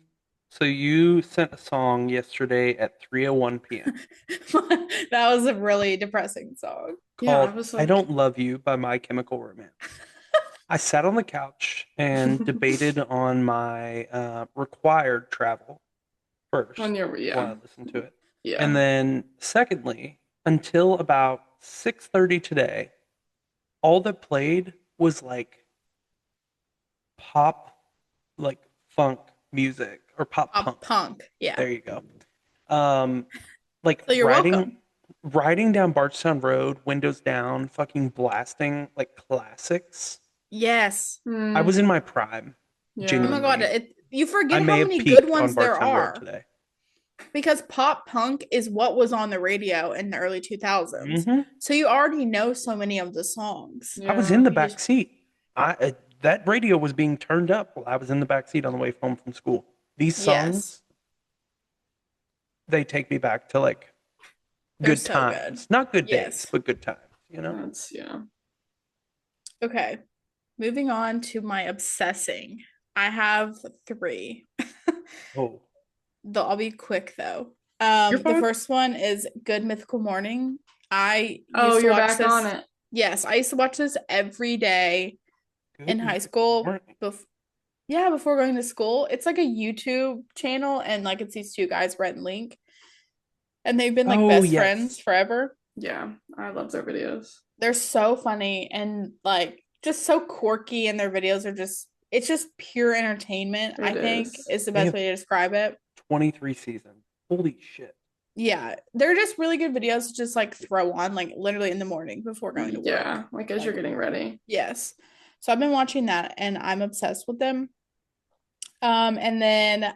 so you sent a song yesterday at 3:01 p.m. That was a really depressing song. Yeah, I called was I like, Don't Love You by My Chemical Romance. I sat on the couch and debated on my required travel first when you're while I listened to it. yeah. And then secondly, until about 6:30 today, all that played was like pop, like funk music or pop punk. Punk. Yeah. There you go. Like So you're welcome. riding down Bardstown Road, windows down, fucking blasting like classics. Yes. I was in my prime. Yeah. Oh Genuinely. my god, you I forget may how have many peaked good on ones there Bartender are. today. Because pop punk is what was on the radio in the early 2000s. Mhm. So you already know so many of the songs. I was Yeah. in the You back just- seat. That radio was being turned up while I was in the back seat on the way home from school. These songs, Yes. they take me back to like They're good so times. good. Not good Yes. days, but good times, you know? That's yeah. Okay. Moving on to my obsessing. I have 3. Oh. I'll be quick though. You're The fine. first one is Good Mythical Morning. I Oh, used to you're watch back this. on it. Yes, I used to watch this every day in Good high school. morning. Before going to school. It's like a YouTube channel, and like it's these 2 guys, Brett and Link, and they've been like Oh, best yes. friends forever. Yeah, I love their videos. They're so funny and like just so quirky, and their videos are it's just pure entertainment. I think is the They best have- way to describe it. 23 seasons. Holy shit. Yeah, they're just really good videos to just like throw on like literally in the morning before going to work. Yeah, like as you're getting ready. Yes. So I've been watching that and I'm obsessed with them. And then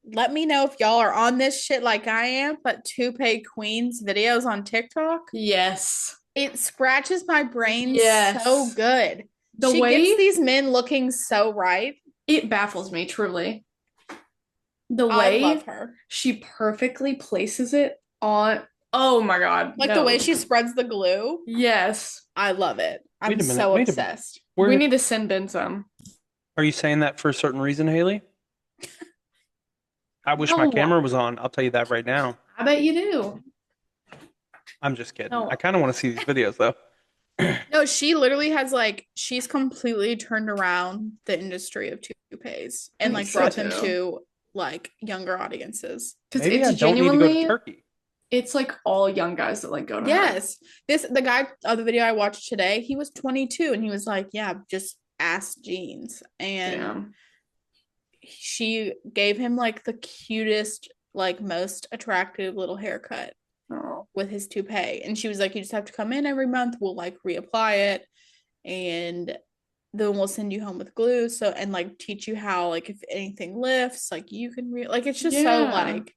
let me know if y'all are on this shit like I am, but Toupee Queen's videos on TikTok, Yes. it scratches my brain Yes. so good. The She way gets these men looking so right. it baffles me truly. The I way love her. she perfectly places it on. Oh my god. Like no. the way she spreads the glue. Yes. I love it. I'm Wait a minute, so wait a minute. obsessed. We need to send Ben some. Are you saying that for a certain reason, Haley? I wish my No. camera was on. I'll tell you that right now. I bet you do. I'm just kidding. No. I kind of want to see these videos though. No, she literally has like she's completely turned around the industry of toupees and I like think brought so, them too. to like younger audiences. Because Maybe I it's don't need to go to genuinely, Turkey. it's like all young guys that like go to her. Yes. The guy of the video I watched today, he was 22 and he was like, yeah, just ass jeans. And Damn. she gave him like the cutest, like most attractive little haircut Oh. with his toupee. And she was like, you just have to come in every month. We'll like reapply it. And then we'll send you home with glue. So, and like teach you how, like, if anything lifts, like you can like, it's just so Yeah. like,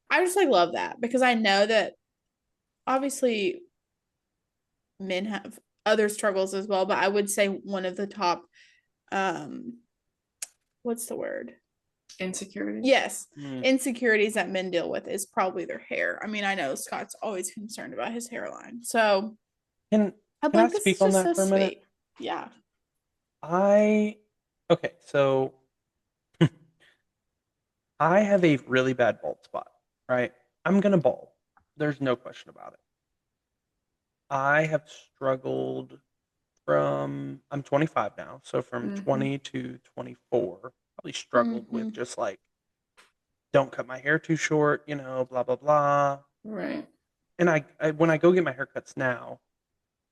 I just like love that because I know that obviously men have other struggles as well, but I would say one of the top, what's the word? Insecurity. Yes, Mm. insecurities that men deal with is probably their hair. I mean, I know Scott's always concerned about his hairline, so Can I'm Can I like, this speak is on just that so for a minute? sweet. Yeah. Okay, so I have a really bad bald spot, right? I'm gonna bald. There's no question about it. I have struggled I'm 25 now, so from Mhm. 20 to 24, probably struggled with just like, don't cut my hair too short, blah, blah, blah. Right. And I when I go get my haircuts now,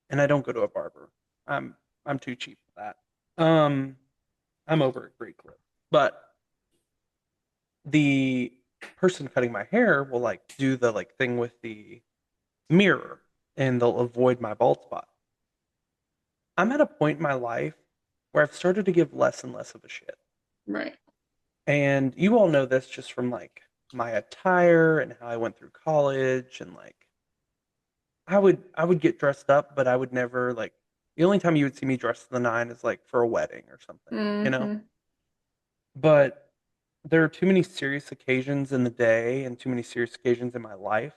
and I don't go to a barber, I'm too cheap for that. I'm over at Great Clip, but the person cutting my hair will like do the like thing with the mirror, and they'll avoid my bald spot. I'm at a point in my life where I've started to give less and less of a shit. Right. And you all know this just from like my attire and how I went through college, and like I would get dressed up, but I would never like, the only time you would see me dressed to the nine is like for a wedding or something, Mhm. But there are too many serious occasions in the day and too many serious occasions in my life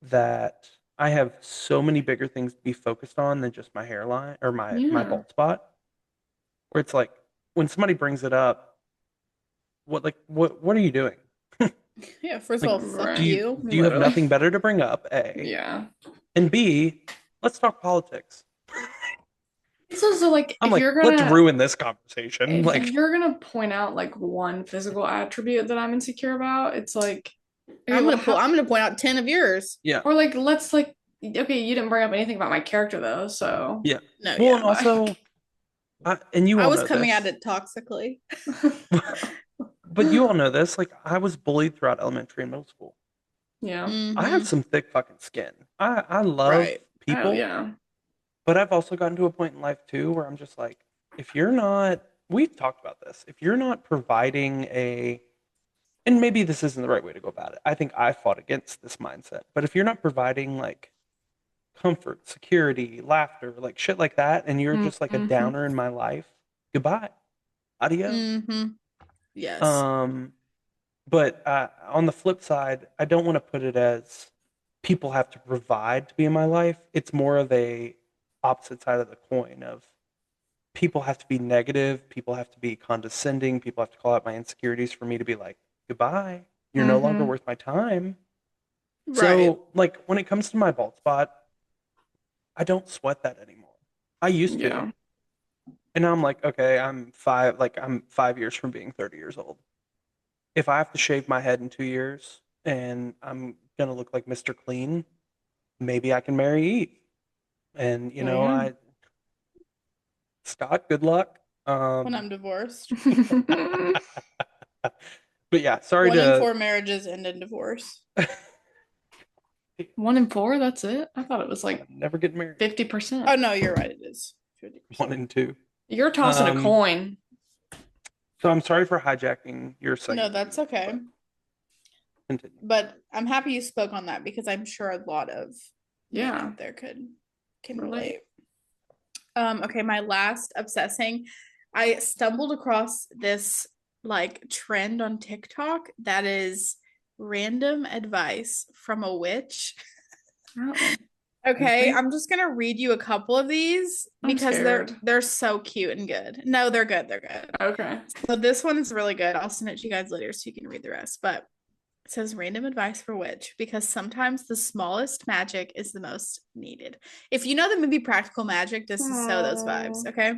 that I have so many bigger things to be focused on than just my hairline or my Yeah. bald spot. Where it's like when somebody brings it up, what are you doing? Yeah, first Like, of all, fuck Right. Do you have Literally. nothing better to bring up? A. Yeah. And B, let's talk politics. It's also like I'm if like, you're gonna let's ruin this conversation. if Like, you're gonna point out like one physical attribute that I'm insecure about, it's like I'm gonna point out 10 of yours. yeah. or like let's like okay, you didn't bring up anything about my character though, so Yeah. No, Well, yeah. and also, and you I all was know coming this, at it toxically. but you all know this. Like, I was bullied throughout elementary and middle school. yeah. I have some thick fucking skin. I love Right. people, Oh yeah. But I've also gotten to a point in life too where I'm just like, if you're not, we've talked about this, if you're not providing and maybe this isn't the right way to go about it. I think I fought against this mindset. But if you're not providing like comfort, security, laughter, like shit like that, and you're just like a Mm-hmm. downer in my life, goodbye. Adios. Mm-hmm. Yes. But on the flip side, I don't want to put it as people have to provide to be in my life. It's more of a opposite side of the coin of people have to be negative, people have to be condescending, people have to call out my insecurities for me to be like, goodbye. You're no longer Mm-hmm. worth my time. Right. So, like, when it comes to my bald spot, I don't sweat that anymore. I used to. Yeah. And now I'm like, okay, I'm 5 years from being 30 years old. If I have to shave my head in 2 years and I'm gonna look like Mr. Clean, maybe I can marry Eve. And Yeah. Scott, good luck. When I'm divorced. But yeah, sorry 1 in 4 to marriages end in divorce. 1 in 4, that's it? I thought it was like never get married. 50%. Oh no, you're right. It is 50%. 1 in 2. You're tossing a coin. So I'm sorry for hijacking your segment. No, that's okay. Continue. But I'm happy you spoke on that because I'm sure a lot of men out there can relate. Okay, my last obsessing. I stumbled across this like trend on TikTok that is random advice from a witch. Oh. Okay, I'm just gonna read you a couple of these I'm because scared. they're so cute and good. No, they're good. They're good. Okay. So this one is really good. I'll send it to you guys later so you can read the rest. But it says random advice for witch because sometimes the smallest magic is the most needed. If you know the movie Practical Magic, this is so those vibes. Okay.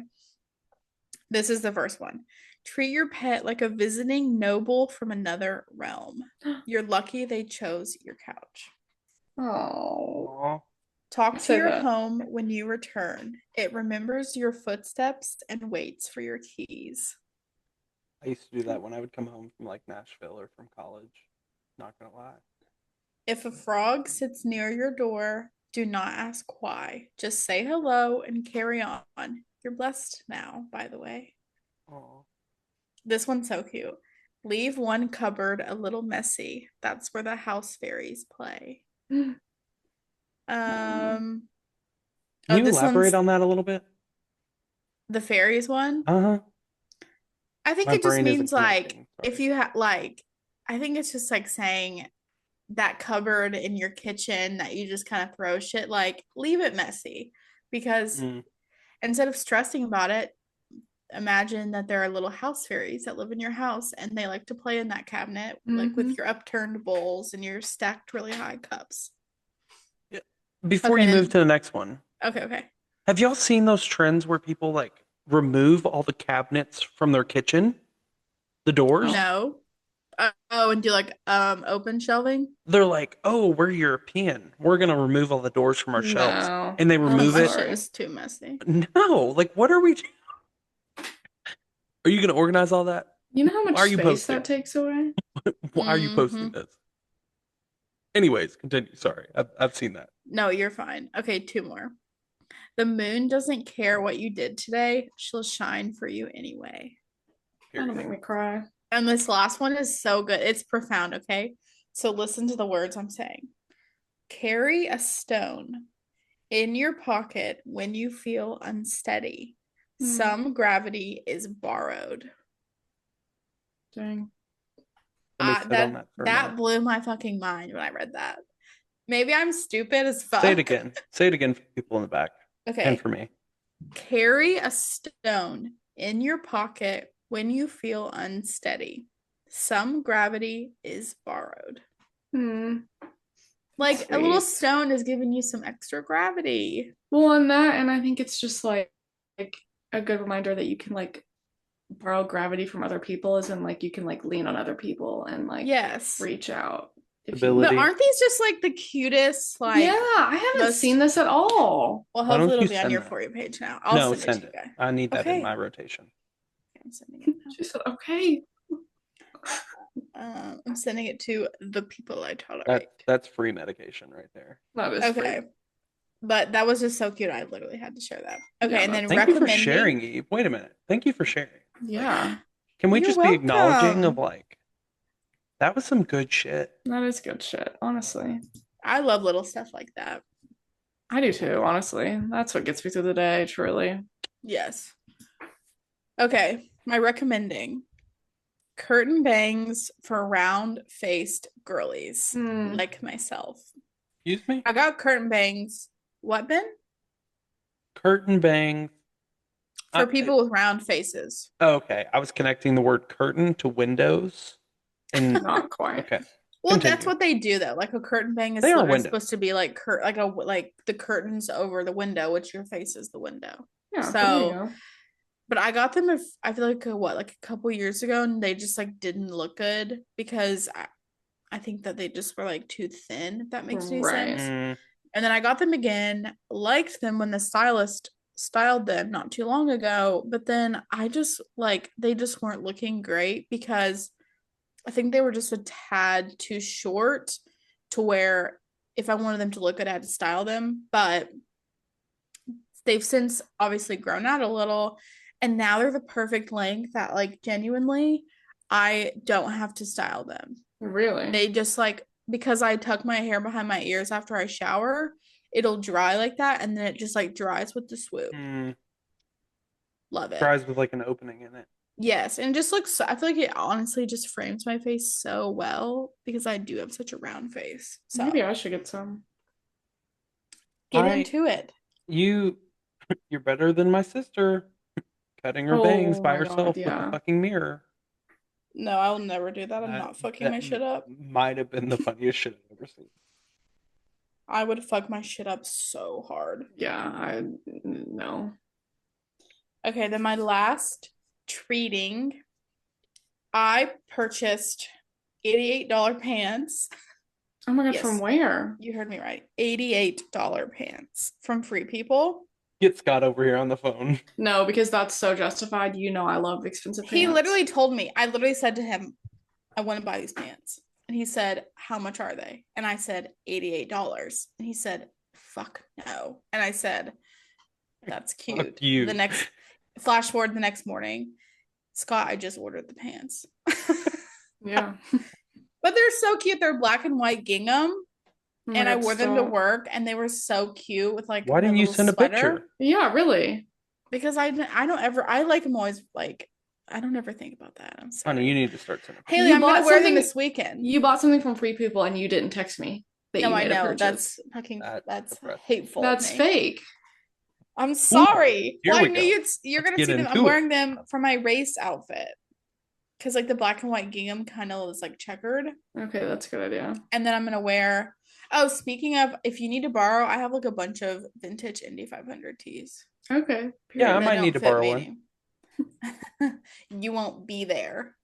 This is the first one. Treat your pet like a visiting noble from another realm. You're lucky they chose your couch. Oh. Aw. Talk to Say your that. home when you return. It remembers your footsteps and waits for your keys. I used to do that when I would come home from like Nashville or from college. Not gonna lie. If a frog sits near your door, do not ask why. Just say hello and carry on. You're blessed now, by the way. Aw. This one's so cute. Leave one cupboard a little messy. That's where the house fairies play. Can Oh, you this elaborate one's on that a little bit? the fairies one. Uh-huh. I think My it just brain isn't means like connecting. if Sorry. you have like I think it's just like saying that cupboard in your kitchen that you just kind of throw shit, like leave it messy because instead of stressing about it, imagine that there are little house fairies that live in your house and they like to play in that cabinet like with your upturned bowls and your stacked really high cups. Yeah. Before Okay, you move then to the next one, okay. have y'all seen those trends where people like remove all the cabinets from their kitchen? The doors? No. Oh, and do like open shelving? They're like, oh, we're European. We're gonna remove all the doors from our shelves. No. And they I'm remove My it. shit sorry. is too messy. No, like what are we doing? Are you gonna organize all that? You know how Why much are you space posting? that takes away? Why are you posting this? Anyways, continue. Sorry, I've seen that. No, you're fine. Okay, 2 more. The moon doesn't care what you did today. She'll shine for you anyway. That'll make me cry. And this last one is so good. It's profound, okay? So listen to the words I'm saying. Carry a stone in your pocket when you feel unsteady. Some gravity is borrowed. Dang. Let me sit on that for a That minute. blew my fucking mind when I read that. Maybe I'm stupid as fuck. Say it again. Say it again for people in the back. Okay. And for me. Carry a stone in your pocket when you feel unsteady. Some gravity is borrowed. Like Sweet. a little stone is giving you some extra gravity. Well, on that, and I think it's just like a good reminder that you can like borrow gravity from other people, as in like you can like lean on other people and like reach out. Ability. But aren't these just like the cutest? Like yeah, I haven't seen this at all. Well, Why don't hopefully it'll you be on send your that? For You page now. No, Send send it it. to you guys. I need that in Okay. my rotation. I'm sending it now. She said, okay. I'm sending it to the people I tolerate. That's free medication right there. That is free. Okay. But that was just so cute. I literally had to share that. Okay, Yeah, and then Thank you for recommending. sharing, Eve. Wait a minute. Thank you for sharing. Yeah, Can we You're just be acknowledging of welcome. like, that was some good shit. that is good shit, honestly. I love little stuff like that. I do too, honestly. That's what gets me through the day, truly. Yes. Okay, my recommending curtain bangs for round-faced girlies Hmm. like myself. Excuse me? I got curtain bangs. What, Ben? Curtain bangs. For people with round faces. Okay, I was connecting the word curtain to windows. And Not quite. okay. Well, Continue. that's what they do though. Like a curtain bang is They are literally windows. supposed to be like like the curtains over the window, which your face is the window. Yeah, So- there you go. But I got them if I feel like like a couple years ago, and they just like didn't look good because I think that they just were like too thin, if that makes any Right. sense. Mm, And then I got them again, liked them when the stylist styled them not too long ago, but then I just like they just weren't looking great because I think they were just a tad too short to where if I wanted them to look good, I had to style them. But they've since obviously grown out a little, and now they're the perfect length that like genuinely I don't have to style them. Really? They just like because I tuck my hair behind my ears after I shower, it'll dry like that, and then it just like dries with the swoop. Love it. Dries with like an opening in it. Yes, and it just looks. I feel like it honestly just frames my face so well because I do have such a round face. So Maybe I should get some. get into it. You're better than my sister. Cutting her bangs Oh by my God, herself with yeah. a fucking mirror. No, I'll never do that. I'm not fucking my shit up. Might have been the funniest shit I've ever seen. I would fuck my shit up so hard. Yeah, no. Okay, then my last treating, I purchased $88 pants. Oh my God, Yes. from where? You heard me right. $88 pants from Free People. Get Scott over here on the phone. No, because that's so justified. You know I love expensive pants. He literally told me, I literally said to him, I want to buy these pants. And he said, how much are they? And I said, $88. And he said, fuck no. And I said, that's cute. Fuck you. The next flash forward the next morning, Scott, I just ordered the pants. Yeah. But they're so cute. They're black and white gingham. Oh my And I God, wore them to stop. work, and they were so cute with like. Why the didn't you little send a sweater. picture? Yeah, really. Because I don't ever. I like them always like. I don't ever think about that. I'm sorry. Honey, you need to start sending pictures. Haley, You I'm gonna bought wear them something- this weekend. You bought something from Free People and you didn't text me that No, you I made a know purchase. that's fucking. That's That's depressing. hateful. That's of me. fake. I'm sorry. here Well, we I go. knew you're Let's gonna get see them. into I'm it. wearing them for my race outfit. Because like the black and white gingham kind of is like checkered. Okay, that's a good idea. And then I'm gonna wear. Oh, speaking of, if you need to borrow, I have like a bunch of vintage Indy 500 tees. Okay. Yeah, I period. might They need don't to borrow fit me. You won't be there.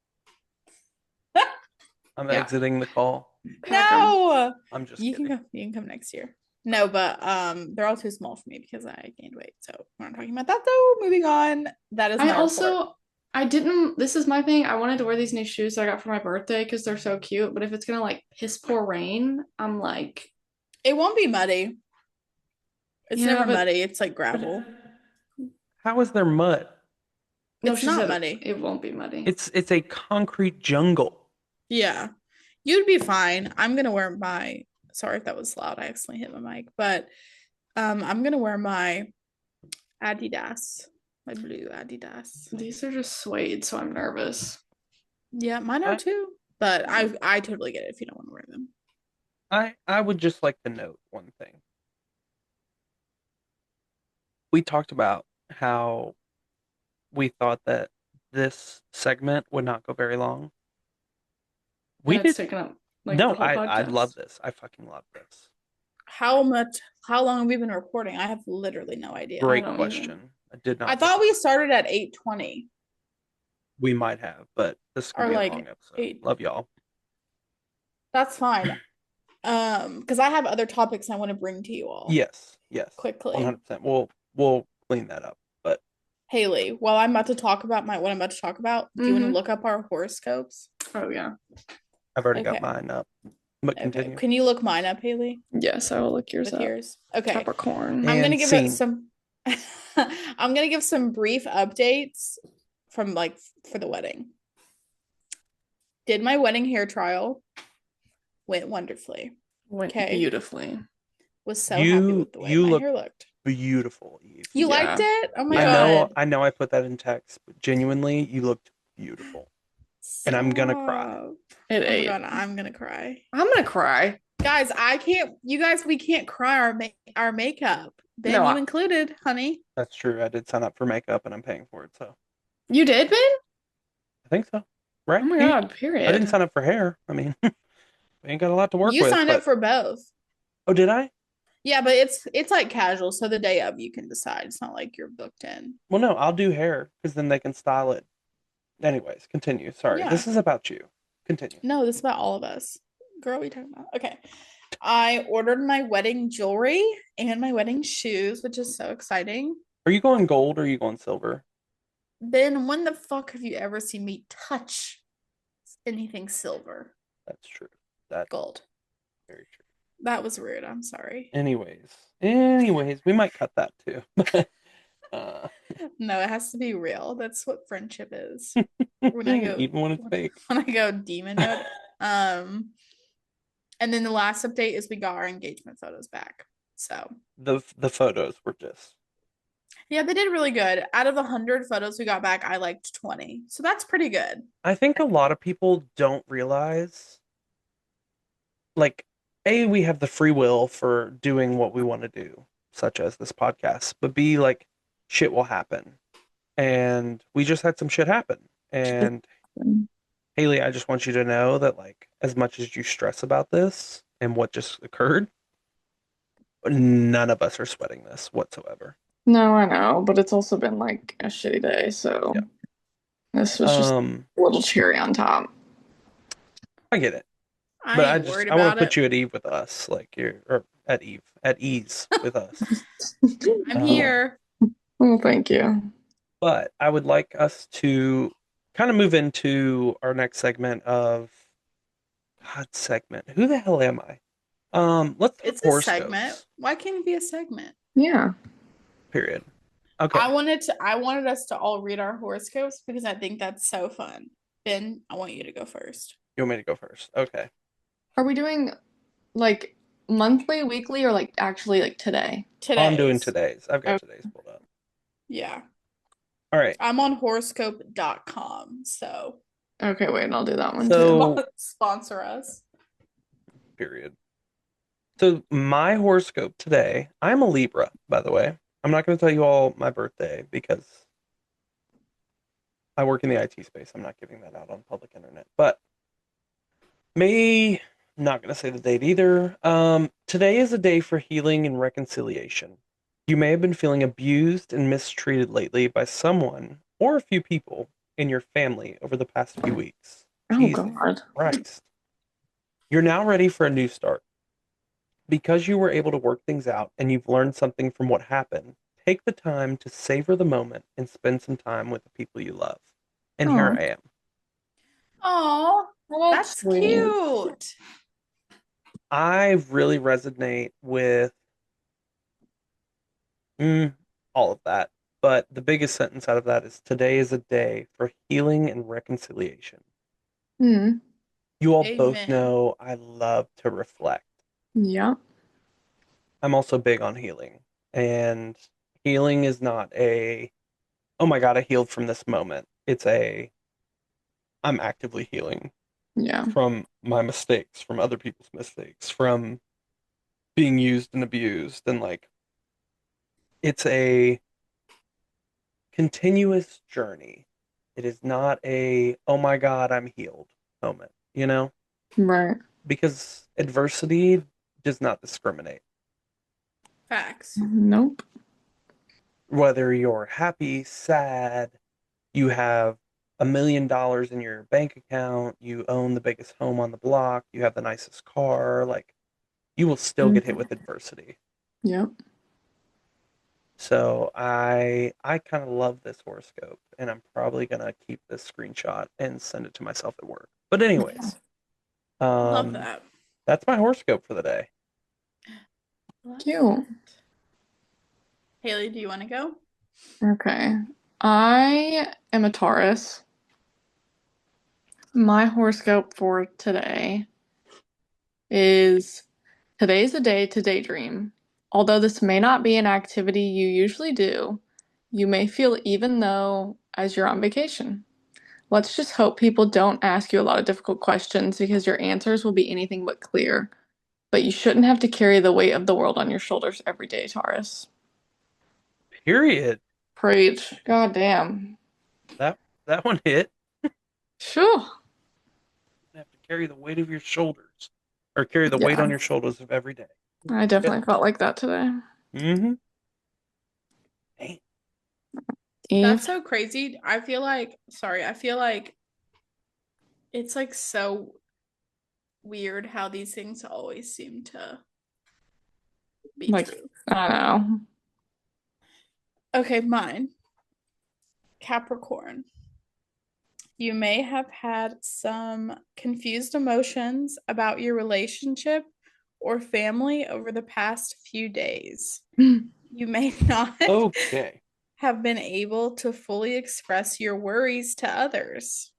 I'm Yeah. exiting the call. Pack 'em. No, I'm just you kidding. can come. You can come next year. No, but they're all too small for me because I gained weight. So we're not talking about that though. Moving on. That is. I my also report. I didn't this is my thing. I wanted to wear these new shoes that I got for my birthday because they're so cute, but if it's gonna like piss pour rain, I'm like It won't be muddy. It's Yeah, never but- muddy. It's like gravel. How is there mud? no, It's she not said muddy. It won't be muddy. It's a concrete jungle. Yeah, you'd be fine. I'm gonna wear my. Sorry if that was loud. I accidentally hit my mic, but I'm gonna wear my Adidas, my blue Adidas. These are just suede, so I'm nervous. Yeah, mine are too. But I totally get it if you don't want to wear them. I would just like to note one thing. We talked about how we thought that this segment would not go very long. We And it's did. taken up like No, the whole I podcast. love this. I fucking love this. How long have we been recording? I have literally no idea. Great don't question. I did not. I thought we started at 8:20. we might have, but this is gonna Or be a like long episode. 8. Love y'all. That's fine. Because I have other topics I want to bring to you all. Yes, Quickly. 100%. We'll clean that up. But Haley, while I'm about to talk about what I'm about to talk about, do you want to Mhm. look up our horoscopes? Oh yeah. I've already Okay. got mine up. But Okay. continue. Can you look mine up, Haley? Yes, I will look yours With up. yours. Okay. Capricorn. I'm gonna And give scene. it some. I'm gonna give some brief updates from like for the wedding. Did my wedding hair trial. Went wonderfully. Went Okay. beautifully. Was so happy with the way my look hair looked. beautiful, Eve. You Yeah. liked it? Oh my Yeah. god. I know I put that in text, but genuinely, you looked beautiful. And I'm gonna cry. Stop. It Oh my ate. god, I'm gonna cry. I'm gonna cry. Guys, I can't. You guys, we can't cry our makeup. Ben, No, you included, honey. That's true. I did sign up for makeup and I'm paying for it, so You did, Ben? I think so. Right? Oh my god, period. I didn't sign up for hair. I mean, we ain't got a lot to work You with. signed up for both. Oh, did I? Yeah, but it's like casual, so the day of you can decide. It's not like you're booked in. Well, no, I'll do hair because then they can style it. Anyways, continue. Sorry. Yeah. This is about you. Continue. No, this is about all of us. Girl, what are you talking about? Okay. I ordered my wedding jewelry and my wedding shoes, which is so exciting. Are you going gold or are you going silver? Ben, when the fuck have you ever seen me touch anything silver? That's true. That's Gold. very true. That was rude. I'm sorry. Anyways, we might cut that too. No, it has to be real. That's what friendship is. When I go, even when it's fake. when I go demon mode. And then the last update is we got our engagement photos back. So The photos were just yeah, they did really good. Out of 100 photos we got back, I liked 20. So that's pretty good. I think a lot of people don't realize, like, A, we have the free will for doing what we want to do, such as this podcast, but B, like, shit will happen. And we just had some shit happen. And Haley, I just want you to know that, like, as much as you stress about this and what just occurred, none of us are sweating this whatsoever. No, I know, but it's also been like a shitty day, so Yeah. this was just a little cherry on top. I get it. I But ain't worried I want about to put it. you at ease with us, like or at ease with us. I'm here. Well, thank you. But I would like us to kind of move into our next segment of hot segment. Who the hell am I? Let's talk It's a horoscopes. segment. Why can't it be a segment? Yeah. Period. Okay. I wanted us to all read our horoscopes because I think that's so fun. Ben, I want you to go first. You want me to go first? Okay. Are we doing like monthly, weekly, or like actually like today? Today. I'm doing today's. I've got today's pulled up. Yeah. All right. I'm on horoscope.com, so Okay, wait, I'll do that one So- too. sponsor us. Period. So my horoscope today, I'm a Libra, by the way. I'm not going to tell you all my birthday because I work in the IT space. I'm not giving that out on public internet. But not going to say the date either. Today is a day for healing and reconciliation. You may have been feeling abused and mistreated lately by someone or a few people in your family over the past few weeks. Oh Jesus God. Christ. You're now ready for a new start. Because you were able to work things out and you've learned something from what happened, take the time to savor the moment and spend some time with the people you love. And here Aw. I am. Oh, Well, that's sweet. cute. I really resonate with all of that. But the biggest sentence out of that is today is a day for healing and reconciliation. Hmm. You all both Amen. know I love to reflect. Yeah. I'm also big on healing. And healing is not a, oh my God, I healed from this moment. It's I'm actively healing Yeah. from my mistakes, from other people's mistakes, from being used and abused. And like, it's a continuous journey. It is not a, oh my God, I'm healed moment, you know? Right. Because adversity does not discriminate. Facts. Nope. Whether you're happy, sad, you have $1 million in your bank account, you own the biggest home on the block, you have the nicest car, like you will still get hit with adversity. Yep. So I kind of love this horoscope, and I'm probably gonna keep this screenshot and send it to myself at work. But anyways, Love that. That's my horoscope for the day. Love Cute. it. Haley, do you want to go? Okay. I am a Taurus. My horoscope for today is today's a day to daydream. Although this may not be an activity you usually do, you may feel even though as you're on vacation. Let's just hope people don't ask you a lot of difficult questions because your answers will be anything but clear. But you shouldn't have to carry the weight of the world on your shoulders every day, Taurus. Period. Preach. God damn. That that one hit. Phew. You have to carry the weight of your shoulders, or carry the weight Yeah, on your shoulders of every day. I definitely felt like that today. Mm-hmm. Eve. That's so crazy. I feel like it's like so weird how these things always seem to be Like, true. I know. Okay, mine. Capricorn. You may have had some confused emotions about your relationship or family over the past few days. You may not Okay. have been able to fully express your worries to others.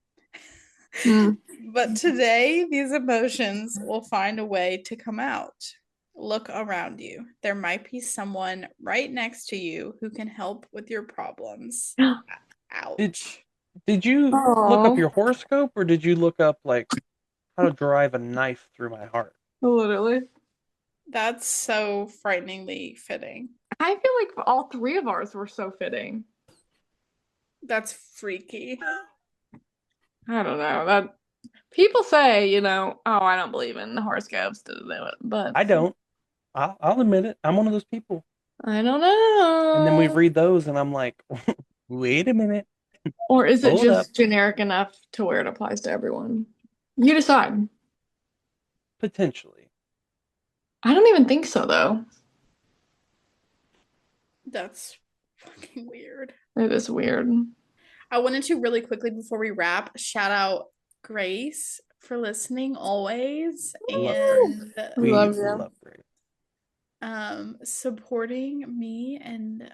Mm. But today, these emotions will find a way to come out. Look around you. There might be someone right next to you who can help with your problems. Did Ouch. did you look up Oh, your horoscope, or did you look up like how to drive a knife through my heart? literally. That's so frighteningly fitting. I feel like all three of ours were so fitting. That's freaky. I don't know. That people say, oh, I don't believe in horoscopes, but I don't. I'll admit it. I'm one of those people. I don't And then we know. read those, and I'm like, wait a minute, Or is it hold up. just generic enough to where it applies to everyone? You decide. Potentially. I don't even think so, though. That's fucking weird. It is weird. I wanted to really quickly before we wrap shout out Grace for listening always Love Grace. and We We love you. love Grace. supporting me and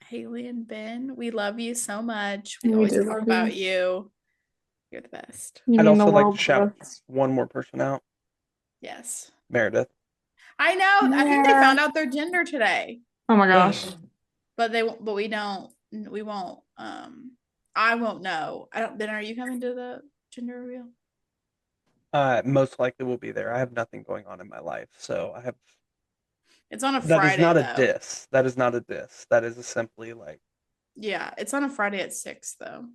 Haley and Ben. We love you so much. We We always do talk love about you. you. You're the best. You I'd mean the also like to world shout to us. one more person out, Yes. Meredith. I know. I think they Yeah. found out their gender today. Oh my gosh. But we don't we won't I won't know. I don't then are you coming to the gender reveal? Most likely will be there. I have nothing going on in my life, so I have. It's on a That is Friday not a though. diss. That is not a diss. That is simply like, Yeah, it's on a Friday at 6 though.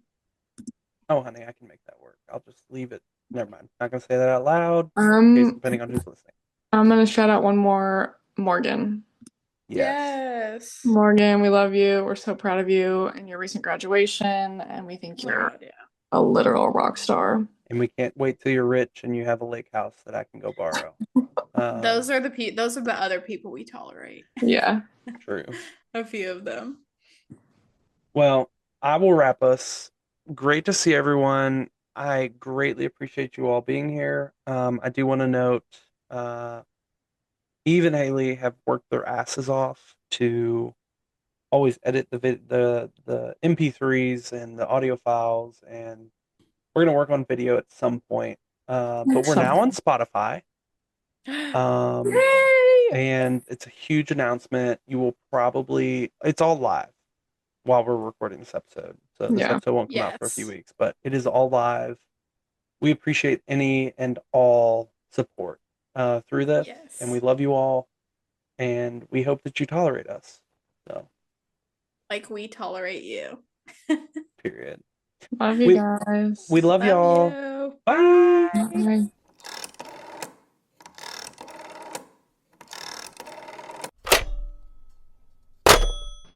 oh, honey, I can make that work. I'll just leave it. Never mind. Not gonna say that out loud. In case, depending on who's listening. I'm gonna shout out one more, Morgan. Yes. Yes. Morgan, we love you. We're so proud of you and your recent graduation, and we think Oh my you're God, yeah. a literal rock star. And we can't wait till you're rich and you have a lake house that I can go borrow. Those are the other people we tolerate. Yeah. True. A few of them. Well, I will wrap us. Great to see everyone. I greatly appreciate you all being here. I do want to note, uh, Eve and Haley have worked their asses off to always edit the MP3s and the audio files, and we're gonna work on video at some point. But we're now on Spotify. Yay! And it's a huge announcement. You will probably, it's all live while we're recording this episode. So this Yeah. episode won't come out for a few Yes. weeks, but it is all live. We appreciate any and all support through this, Yes. and we love you all, and we hope that you tolerate us. So, Like we tolerate you. period. Love you We guys. we love Love y'all. you. Bye. Bye.